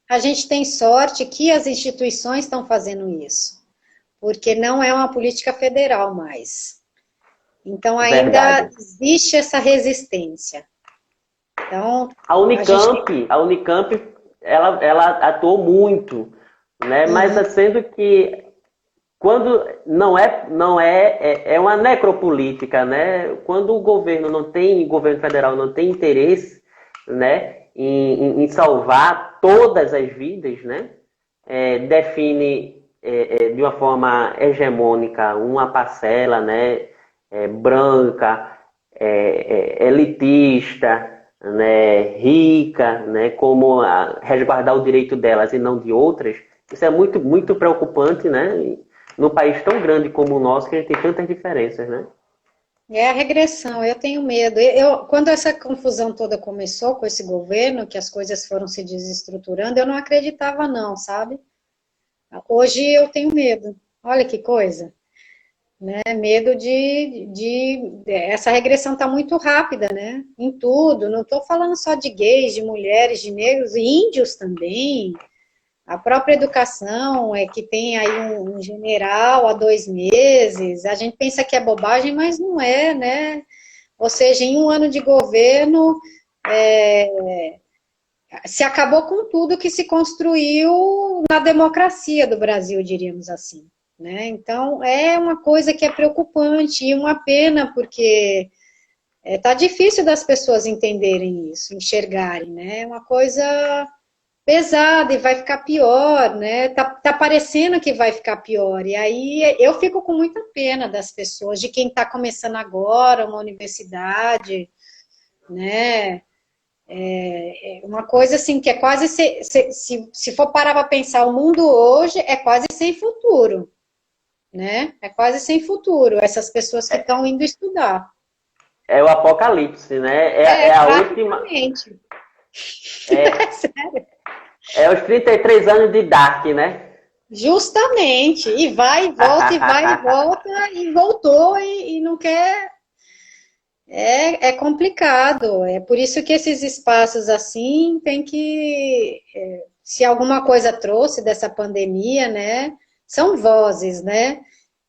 a gente tem sorte que as instituições estão fazendo isso, porque não é uma política federal mais. Então ainda existe essa resistência. Então, a Unicamp ela atuou muito, né? Mas sendo que quando é uma necropolítica, né? Quando o governo federal não tem interesse, né, em salvar todas as vidas, né? Define de uma forma hegemônica uma parcela, né, branca, elitista, né, rica, né, como resguardar o direito delas e não de outras. Isso é muito, muito preocupante, né? Num país tão grande como o nosso, que a gente tem tantas diferenças, né? É a regressão, eu tenho medo. Quando essa confusão toda começou com esse governo, que as coisas foram se desestruturando, eu não acreditava não, sabe? Hoje eu tenho medo. Olha que coisa. Né? Medo essa regressão está muito rápida, né? Em tudo. Não estou falando só de gays, de mulheres, de negros, índios também. A própria educação é que tem aí um general há 2 meses. A gente pensa que é bobagem, mas não é, né? Ou seja, em um ano de governo, se acabou com tudo que se construiu na democracia do Brasil, diríamos assim. Né? Então, é uma coisa que é preocupante e uma pena, porque tá difícil das pessoas entenderem isso, enxergarem, né? É uma coisa pesada e vai ficar pior, né? Tá parecendo que vai ficar pior. E aí eu fico com muita pena das pessoas, de quem está começando agora, uma universidade, né? Uma coisa assim que é quase, se for parar para pensar, o mundo hoje é quase sem futuro, né? É quase sem futuro, essas pessoas que estão indo estudar. É o apocalipse, né? É a última. Sério. É os 33 anos de Dark, né? Justamente. E vai e volta, e vai e volta, e voltou e não quer. É complicado. É por isso que esses espaços assim tem que. Se alguma coisa trouxe dessa pandemia, né? São vozes, né?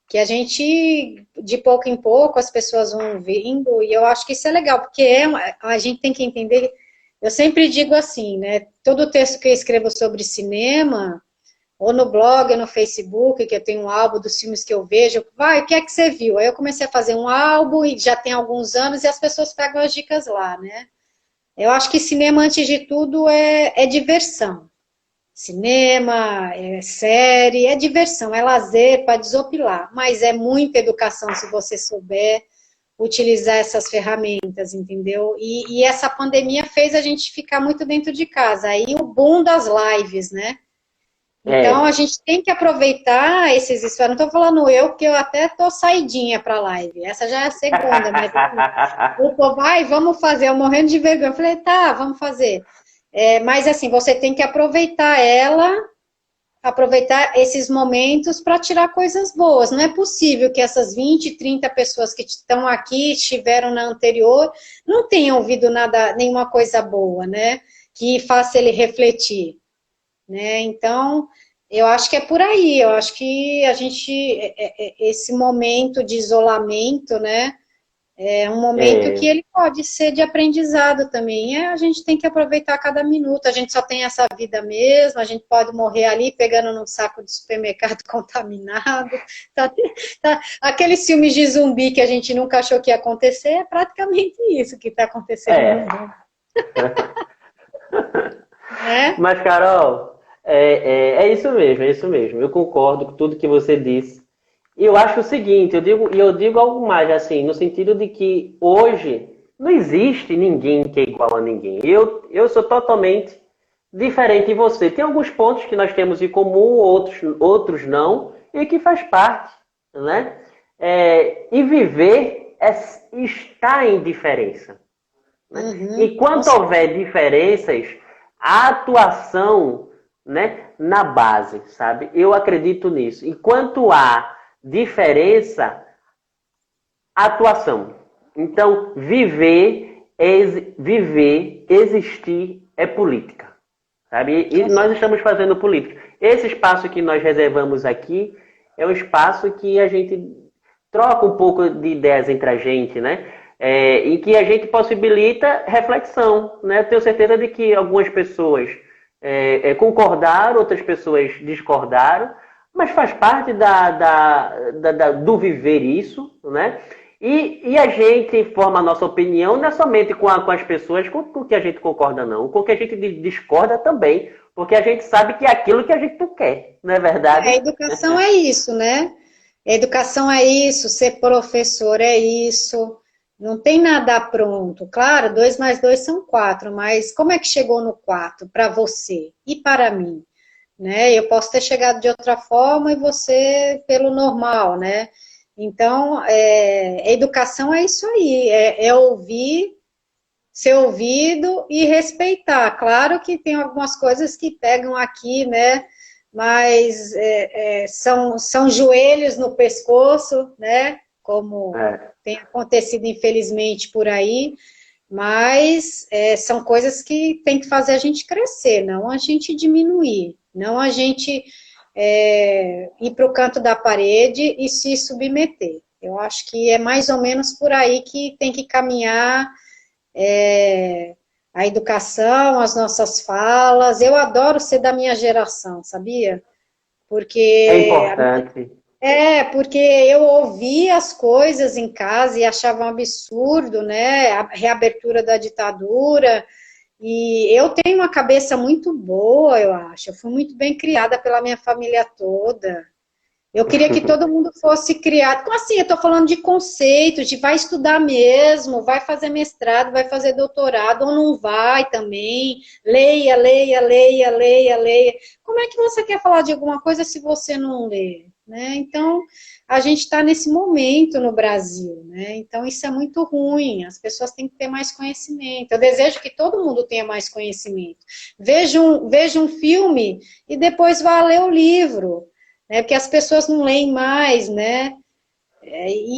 Que a gente, de pouco em pouco, as pessoas vão vindo, e eu acho que isso é legal, porque a gente tem que entender. Eu sempre digo assim, né? Todo texto que eu escrevo sobre cinema, ou no blog, ou no Facebook, que eu tenho um álbum dos filmes que eu vejo, o que é que você viu? Aí eu comecei a fazer um álbum, e já tem alguns anos, e as pessoas pegam as dicas lá, né? Eu acho que cinema, antes de tudo, é diversão. Cinema, série, é diversão, é lazer para desopilar, mas é muita educação se você souber utilizar essas ferramentas, entendeu? E essa pandemia fez a gente ficar muito dentro de casa, aí o boom das lives, né? Então, a gente tem que aproveitar esses espaços. Não estou falando eu, porque eu até estou saidinha para a live. Essa já é a segunda, mas o povo, vai, vamos fazer. Eu morrendo de vergonha. Eu falei, tá, vamos fazer. Mas, assim, você tem que aproveitar aproveitar esses momentos para tirar coisas boas. Não é possível que essas 20, 30 pessoas que estão aqui, estiveram na anterior, não tenham ouvido nada, nenhuma coisa boa, né? Que faça ele refletir. Né? Então, eu acho que é por aí, eu acho que a gente, esse momento de isolamento, né, é um momento que ele pode ser de aprendizado também, a gente tem que aproveitar cada minuto, a gente só tem essa vida mesmo, a gente pode morrer ali pegando num saco de supermercado contaminado, aqueles filmes de zumbi que a gente nunca achou que ia acontecer, é praticamente isso que está acontecendo no mundo. Mas, Carol, é isso mesmo, é isso mesmo. Eu concordo com tudo que você disse. E eu acho o seguinte, eu digo algo mais, assim, no sentido de que hoje não existe ninguém que é igual a ninguém. Eu sou totalmente diferente de você. Tem alguns pontos que nós temos em comum, outros não, e que faz parte, né? E viver é estar em diferença. Né? Enquanto houver diferenças, a atuação, né, na base, sabe? Eu acredito nisso. Enquanto há diferença, atuação. Então, viver, existir é política, sabe? E nós estamos fazendo política. Esse espaço que nós reservamos aqui é um espaço que a gente troca um pouco de ideias entre a gente, né? Em que a gente possibilita reflexão, né? Eu tenho certeza de que algumas pessoas concordaram, outras pessoas discordaram, mas faz parte do viver isso, né? E a gente forma a nossa opinião não é somente com as pessoas com que a gente concorda, não. Com que a gente discorda também, porque a gente sabe que é aquilo que a gente não quer, não é verdade? A educação é isso, né? A educação é isso, ser professor é isso. Não tem nada pronto. Claro, 2 mais 2 são 4, mas como é que chegou no 4 para você e para mim? Né? Eu posso ter chegado de outra forma e você pelo normal, né? Então, educação é isso aí, é ouvir, ser ouvido e respeitar. Claro que tem algumas coisas que pegam aqui, né? Mas são joelhos no pescoço, né? Como tem acontecido infelizmente por aí, mas são coisas que tem que fazer a gente crescer, não a gente diminuir, não a gente ir para o canto da parede e se submeter. Eu acho que é mais ou menos por aí que tem que caminhar a educação, as nossas falas. Eu adoro ser da minha geração, sabia? Porque é importante. Porque eu ouvia as coisas em casa e achava um absurdo, né? A reabertura da ditadura. E eu tenho uma cabeça muito boa, eu acho. Eu fui muito bem criada pela minha família toda. Eu queria que todo mundo fosse criado. Como assim? Eu estou falando de conceitos, de vai estudar mesmo, vai fazer mestrado, vai fazer doutorado, ou não vai também. Leia, leia, leia, leia, leia. Como é que você quer falar de alguma coisa se você não lê? Né? Então, a gente está nesse momento no Brasil, né? Então, isso é muito ruim, as pessoas têm que ter mais conhecimento. Eu desejo que todo mundo tenha mais conhecimento. Veja um filme e depois vá ler o livro, né? Porque as pessoas não leem mais, né?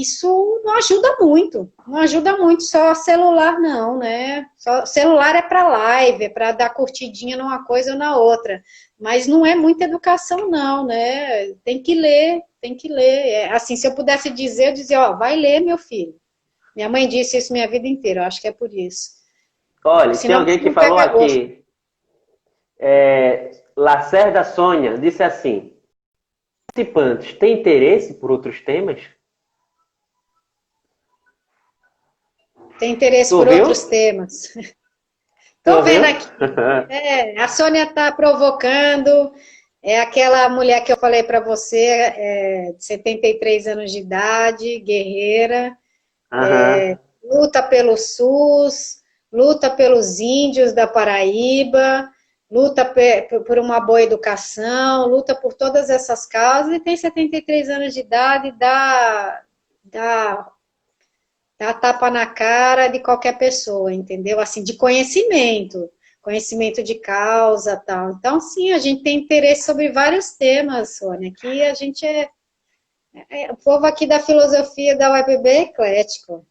Isso não ajuda muito, só celular não, né? Só, celular é para live, é para dar curtidinha numa coisa ou na outra, mas não é muita educação não, né? Tem que ler, tem que ler. Assim, se eu pudesse dizer, eu dizia, ó, vai ler, meu filho. Minha mãe disse isso minha vida inteira, eu acho que é por isso. Olha, tem alguém que falou aqui, Lacerda Sônia, disse assim, participantes têm interesse por outros temas? Tem interesse por outros temas. Estou vendo aqui. A Sônia está provocando. É aquela mulher que eu falei para você, de 73 anos de idade, guerreira, luta pelo SUS, luta pelos índios da Paraíba, luta por uma boa educação, luta por todas essas causas e tem 73 anos de idade, dá tapa na cara de qualquer pessoa, entendeu? Assim, de conhecimento de causa, tal. Então, sim, a gente tem interesse sobre vários temas, Sônia, que a gente o povo aqui da filosofia da UEPB é eclético.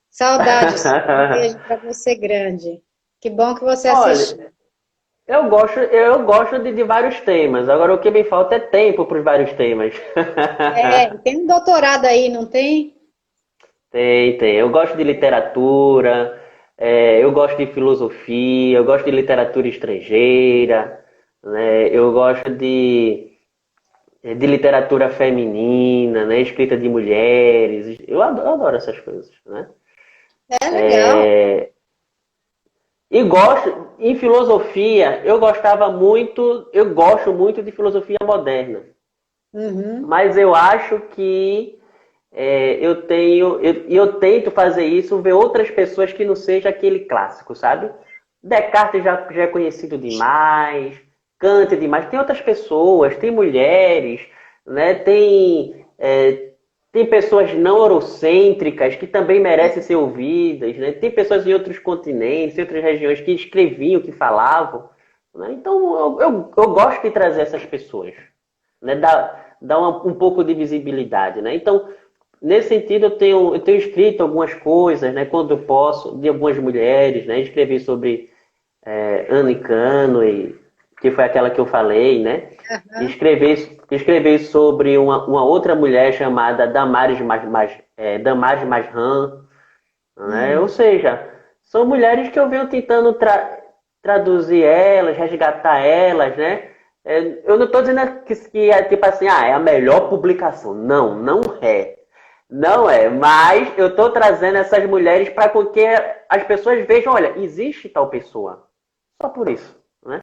Saudades, um beijo para você grande. Que bom que você assistiu. Olha, eu gosto de vários temas. Agora, o que me falta é tempo para os vários temas. Tem um doutorado aí, não tem? Tem. Eu gosto de literatura, eu gosto de filosofia, eu gosto de literatura estrangeira, né? Eu gosto de literatura feminina, né? Escrita de mulheres. Eu adoro essas coisas, né? É legal. E gosto, em filosofia, eu gosto muito de filosofia moderna. Uhum. Mas eu acho que eu tento fazer isso, ver outras pessoas que não seja aquele clássico, sabe? Descartes já é conhecido demais, Kant é demais. Tem outras pessoas, tem mulheres, né? Tem pessoas não eurocêntricas que também merecem ser ouvidas, né? Tem pessoas em outros continentes, em outras regiões que escreviam, que falavam, né? Então eu gosto de trazer essas pessoas, né? Dar um pouco de visibilidade, né? Então, nesse sentido, eu tenho escrito algumas coisas, né? Quando eu posso, de algumas mulheres, né? Escrevi sobre Anne Canoe, que foi aquela que eu falei, né? Aham. Escrevi sobre uma outra mulher chamada Damares Masran, né? Ou Hum. seja, são mulheres que eu venho tentando traduzir elas, resgatar elas, né? Eu não estou dizendo que é tipo assim, é a melhor publicação. Não, não é. Não é, mas eu estou trazendo essas mulheres para que as pessoas vejam, olha, existe tal pessoa. Só por isso, né?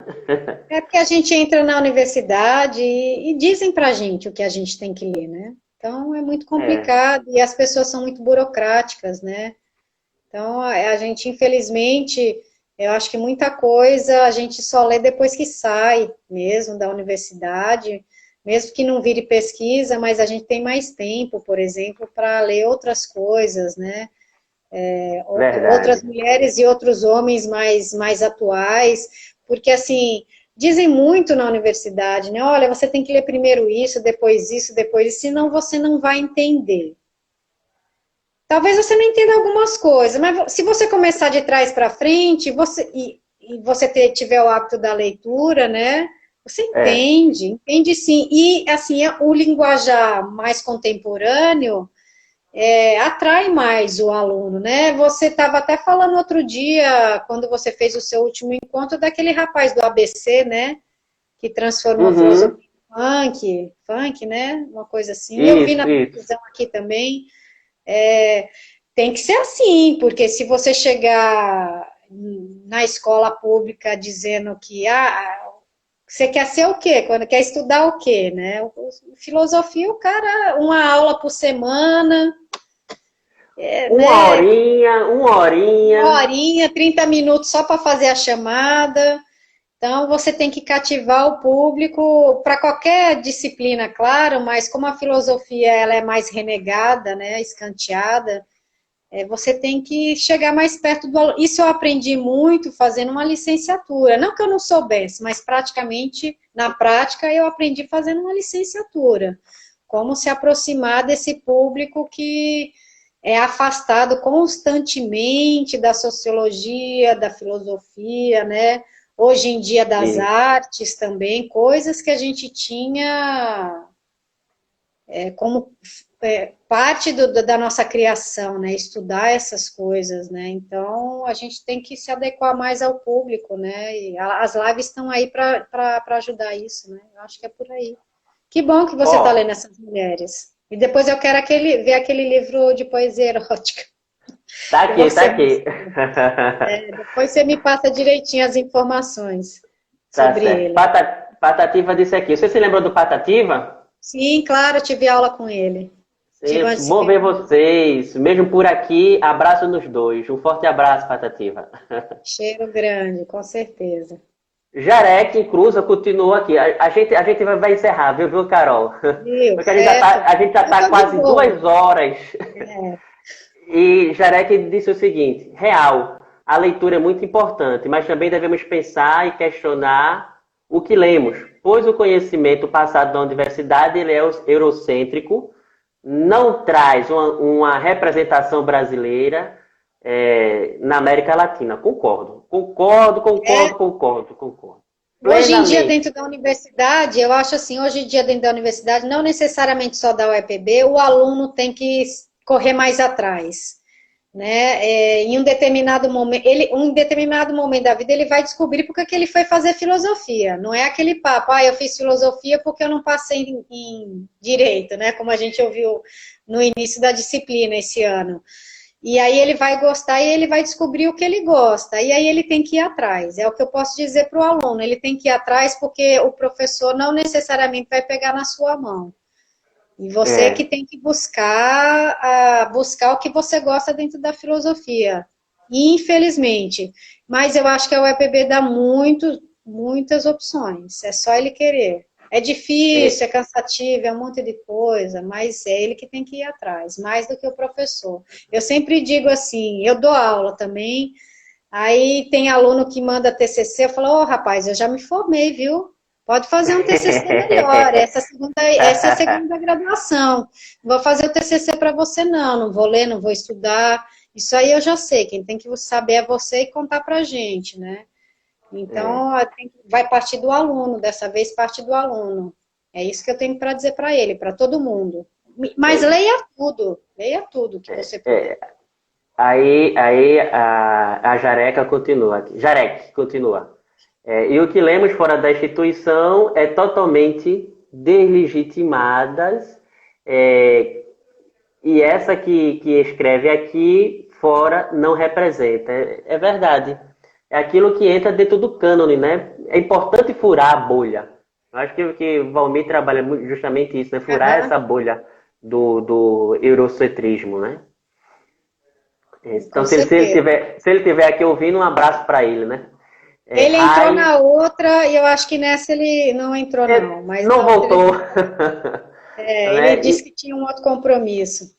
É porque a gente entra na universidade e dizem pra gente o que a gente tem que ler, né? Então é muito É, complicado e as pessoas são muito burocráticas, né? Então a gente, infelizmente, eu acho que muita coisa a gente só lê depois que sai mesmo da universidade, mesmo que não vire pesquisa, mas a gente tem mais tempo, por exemplo, para ler outras coisas, né? Outras verdade. mulheres e outros homens mais atuais, porque assim, dizem muito na universidade, né? Olha, você tem que ler primeiro isso, depois isso, senão você não vai entender. Talvez você não entenda algumas coisas, mas se você começar de trás para frente, e você tiver o hábito da leitura, né? Você É. entende sim. E assim, o linguajar mais contemporâneo atrai mais o aluno, né? Você estava até falando outro dia, quando você fez o seu último encontro, daquele rapaz do ABC, né? Que transformou a filosofia Uhum. em funk, né? Uma coisa assim. Eu vi Isso, na isso. televisão aqui também. Tem que ser assim, porque se você chegar na escola pública dizendo que você quer ser o quê? Quando quer estudar o quê, né? Filosofia, o cara, uma aula por semana, Uma né? horinha, uma Uma horinha. horinha, 30 minutos só para fazer a chamada. Então, você tem que cativar o público para qualquer disciplina, claro, mas como a filosofia ela é mais renegada, né, escanteada, você tem que chegar mais perto do aluno. Isso eu aprendi muito fazendo uma licenciatura. Não que eu não soubesse, mas praticamente, na prática, eu aprendi fazendo uma licenciatura. Como se aproximar desse público que é afastado constantemente da sociologia, da filosofia, né? Hoje em dia das Isso. artes também, coisas que a gente tinha como parte da nossa criação, né? Estudar essas coisas, né? Então a gente tem que se adequar mais ao público, né? E as lives estão aí para ajudar isso, né? Eu acho que é por aí. Que bom que você está Ó, lendo essas mulheres. E depois eu quero ver aquele livro de poesia erótica tá que aqui, tá você aqui. mostrou. Depois você me passa direitinho as informações Tá sobre certo. ele. Patativa disse aqui. Você se lembrou do Patativa? Sim, claro, eu tive aula com ele. Tive uma Bom ver disciplina. vocês. Mesmo por aqui, abraço nos dois. Um forte abraço, Patativa. Cheiro grande, com certeza. Jarek Cruza continua aqui. A gente vai encerrar, viu, Carol? Viu? Porque Certo. a gente já Eu está tô de quase boa. 2 horas. É. E Jarek disse o seguinte: real, a leitura é muito importante, mas também devemos pensar e questionar o que lemos, pois o conhecimento passado da universidade ele é eurocêntrico, não traz uma representação brasileira na América Latina. É, Concordo. hoje em dia, Plenamente. dentro da universidade, eu acho assim, hoje em dia, dentro da universidade, não necessariamente só da UEPB, o aluno tem que correr mais atrás, né? Em um determinado momento da vida, ele vai descobrir porque que ele foi fazer filosofia. Não é aquele papo, eu fiz filosofia porque eu não passei em direito, né? Como a gente ouviu no início da disciplina esse ano. E aí ele vai gostar e ele vai descobrir o que ele gosta. E aí ele tem que ir atrás. É o que eu posso dizer para o aluno. Ele tem que ir atrás porque o professor não necessariamente vai pegar na sua mão. E você que É, tem que buscar o que você gosta dentro da filosofia. Infelizmente. Mas eu acho que a UEPB dá muitas opções. É só ele querer. É difícil, é, é cansativo, é um monte de coisa, mas é ele que tem que ir atrás, mais do que o professor. Eu sempre digo assim, eu dou aula também, aí tem aluno que manda TCC, eu falo, rapaz, eu já me formei, viu? Pode fazer um TCC melhor, essa é a segunda graduação. Não vou fazer o TCC para você não vou ler, não vou estudar. Isso aí eu já sei, quem tem que saber é você e contar pra gente, né? é. Então, vai partir do aluno, dessa vez parte do aluno. É isso que eu tenho para dizer para ele, para todo mundo. Mas leia tudo que você puder. Aí a Jareca continua aqui. Jarek continua. E o que lemos fora da instituição é totalmente deslegitimadas, é, e essa que escreve aqui fora não representa. É verdade. É aquilo que entra dentro do cânone, né? É importante furar a bolha. Eu acho que Valmir trabalha justamente isso, né? Furar Aham, essa bolha do eurocentrismo, né? com Então, certeza. se ele tiver aqui ouvindo, um abraço para ele, né? Ele entrou Rai, na outra e eu acho que nessa ele não entrou, não. Mas não na outra voltou. ele Né? disse que tinha um outro compromisso.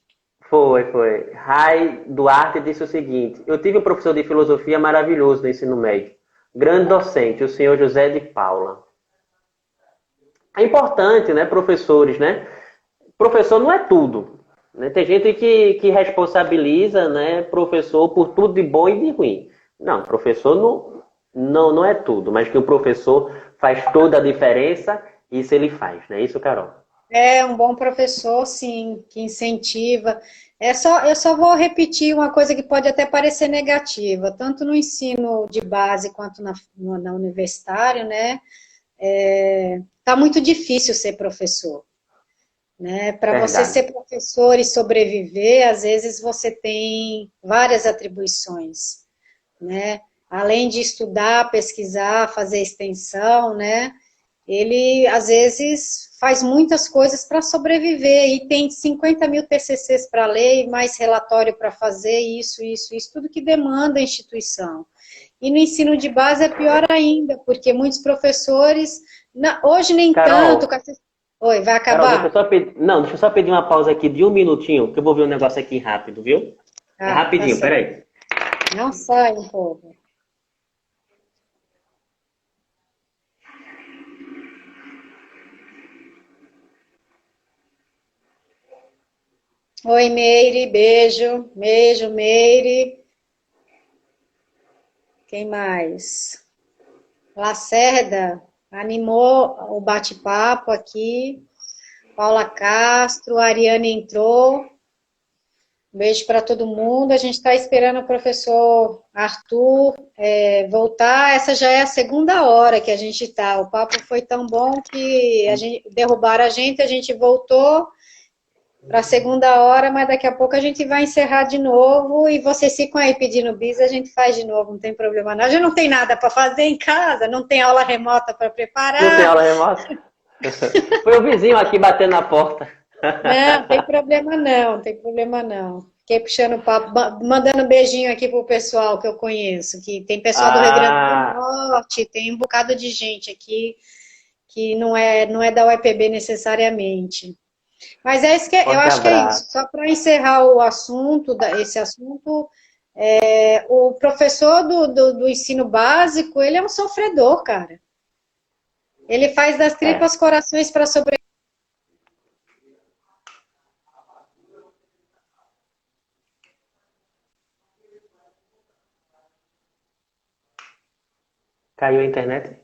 Foi. Rai Duarte disse o seguinte: eu tive um professor de filosofia maravilhoso no ensino médio. Grande docente, o senhor José de Paula. É importante, né, professores, né? Professor não é tudo. Né? Tem gente que responsabiliza, né, professor por tudo de bom e de ruim. Não, professor não é tudo, mas que o professor faz toda a diferença, isso ele faz, né? Isso, Carol. É um bom professor, sim, que incentiva. Eu só vou repetir uma coisa que pode até parecer negativa, tanto no ensino de base quanto na universitário, né? Tá muito difícil ser professor, né? Para você Verdade. ser professor e sobreviver, às vezes você tem várias atribuições, né? Além de estudar, pesquisar, fazer extensão, né? Ele, às vezes, faz muitas coisas para sobreviver e tem 50 mil TCCs para ler e mais relatório para fazer, isso, tudo que demanda a instituição. E no ensino de base é pior ainda, porque muitos professores, hoje nem tanto. Carol, Oi, vai Carol, deixa eu acabar? só pedir. Não, deixa eu só pedir uma pausa aqui de um minutinho, que eu vou ver um negócio aqui rápido, viu? É Ah, tá rapidinho, certo. peraí. Não sai um pouco. Oi, Meire, beijo, beijo, Meire. Quem mais? Lacerda animou o bate-papo aqui. Paula Castro, a Ariane entrou. Um beijo para todo mundo. A gente está esperando o professor Arthur voltar. Essa já é a segunda hora que a gente está. O papo foi tão bom que derrubaram a gente voltou para a segunda hora, mas daqui a pouco a gente vai encerrar de novo e vocês ficam aí pedindo bis, a gente faz de novo, não tem problema não. A gente não tem nada para fazer em casa, não tem aula remota para Não tem preparar. aula remota? Foi o vizinho aqui batendo na porta. Não, tem problema não, tem problema não. Fiquei puxando papo, mandando beijinho aqui pro pessoal que eu conheço, que tem pessoal do Rio Grande do Norte, tem um bocado de gente aqui que não é da UEPB necessariamente. Mas é isso que eu acho que é isso. Só para encerrar o assunto, esse assunto, o professor do ensino básico, ele é um sofredor, cara. Ele faz das tripas corações para sobreviver. Caiu a internet?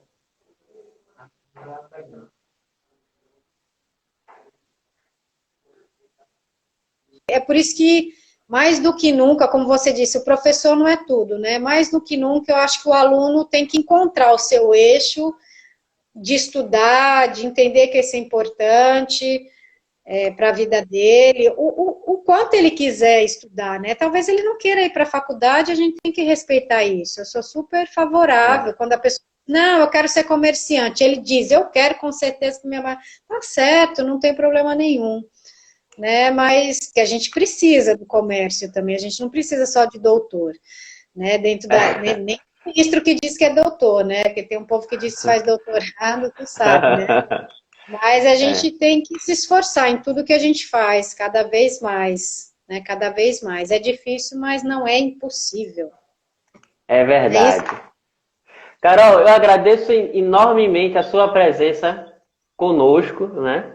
É por isso que, mais do que nunca, como você disse, o professor não é tudo, né? Mais do que nunca, eu acho que o aluno tem que encontrar o seu eixo de estudar, de entender que isso é importante para a vida dele, o quanto ele quiser estudar, né? Talvez ele não queira ir para a faculdade, a gente tem que respeitar isso. Eu sou super favorável quando a pessoa, não, eu quero ser comerciante. Ele diz, eu quero com certeza que minha mãe, tá certo, não tem problema nenhum. Né, mas que a gente precisa do comércio também, a gente não precisa só de doutor, né, dentro da, nem ministro que diz que é doutor, né, porque tem um povo que diz que faz doutorado, tu sabe, né, mas a gente tem que se esforçar em tudo que a gente faz, cada vez mais, né, cada vez mais, é difícil, mas não é impossível. É verdade. Carol, eu agradeço enormemente a sua presença conosco, né,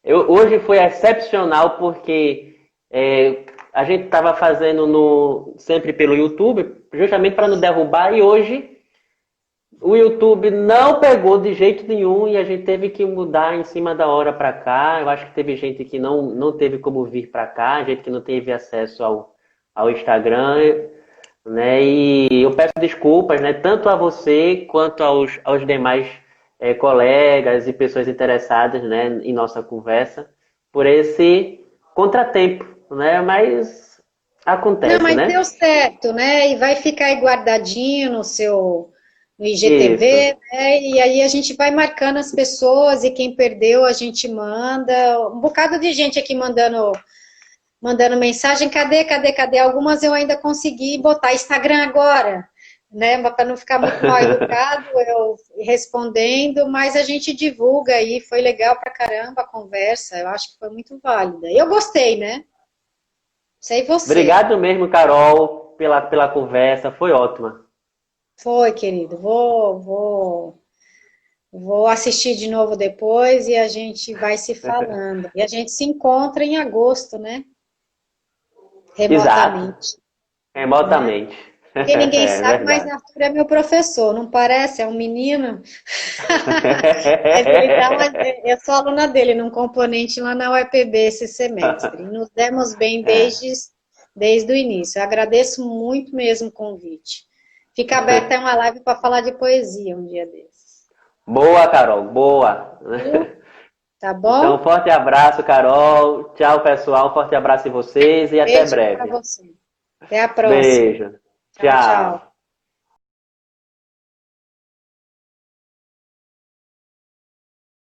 hoje foi excepcional porque a gente estava fazendo sempre pelo YouTube, justamente para não derrubar, e hoje o YouTube não pegou de jeito nenhum e a gente teve que mudar em cima da hora para cá. Eu acho que teve gente que não teve como vir para cá, gente que não teve acesso ao Instagram, né? E eu peço desculpas, né, tanto a você quanto aos demais colegas e pessoas interessadas, né, em nossa conversa, por esse contratempo, né? Mas acontece, não, mas né? deu certo, né? E vai ficar aí guardadinho no IGTV, né? E aí a gente vai marcando as pessoas e quem perdeu a gente manda. Um bocado de gente aqui mandando mensagem. Cadê? Algumas eu ainda consegui botar Instagram agora, né? Para não ficar muito mal educado, eu respondendo, mas a gente divulga aí, foi legal pra caramba a conversa, eu acho que foi muito válida. Eu gostei, né? Sei você. Obrigado mesmo, Carol, pela conversa, foi ótima. Foi, querido. Vou assistir de novo depois e a gente vai se falando. E a gente se encontra em agosto, né? Remotamente. Exato. Remotamente. Né? Porque ninguém sabe, verdade. mas Arthur é meu professor, não parece? É um menino. Mas ele eu sou aluna dele num componente lá na UEPB esse semestre. E nos demos bem desde o início. Eu agradeço muito mesmo o convite. Fica aberta uma live para falar de poesia um dia desses. Boa, Carol, boa. Tá bom? Então, forte abraço, Carol. Tchau, pessoal. Forte abraço em vocês e até Beijo breve. para você. Até a próxima. Beijo. Tchau.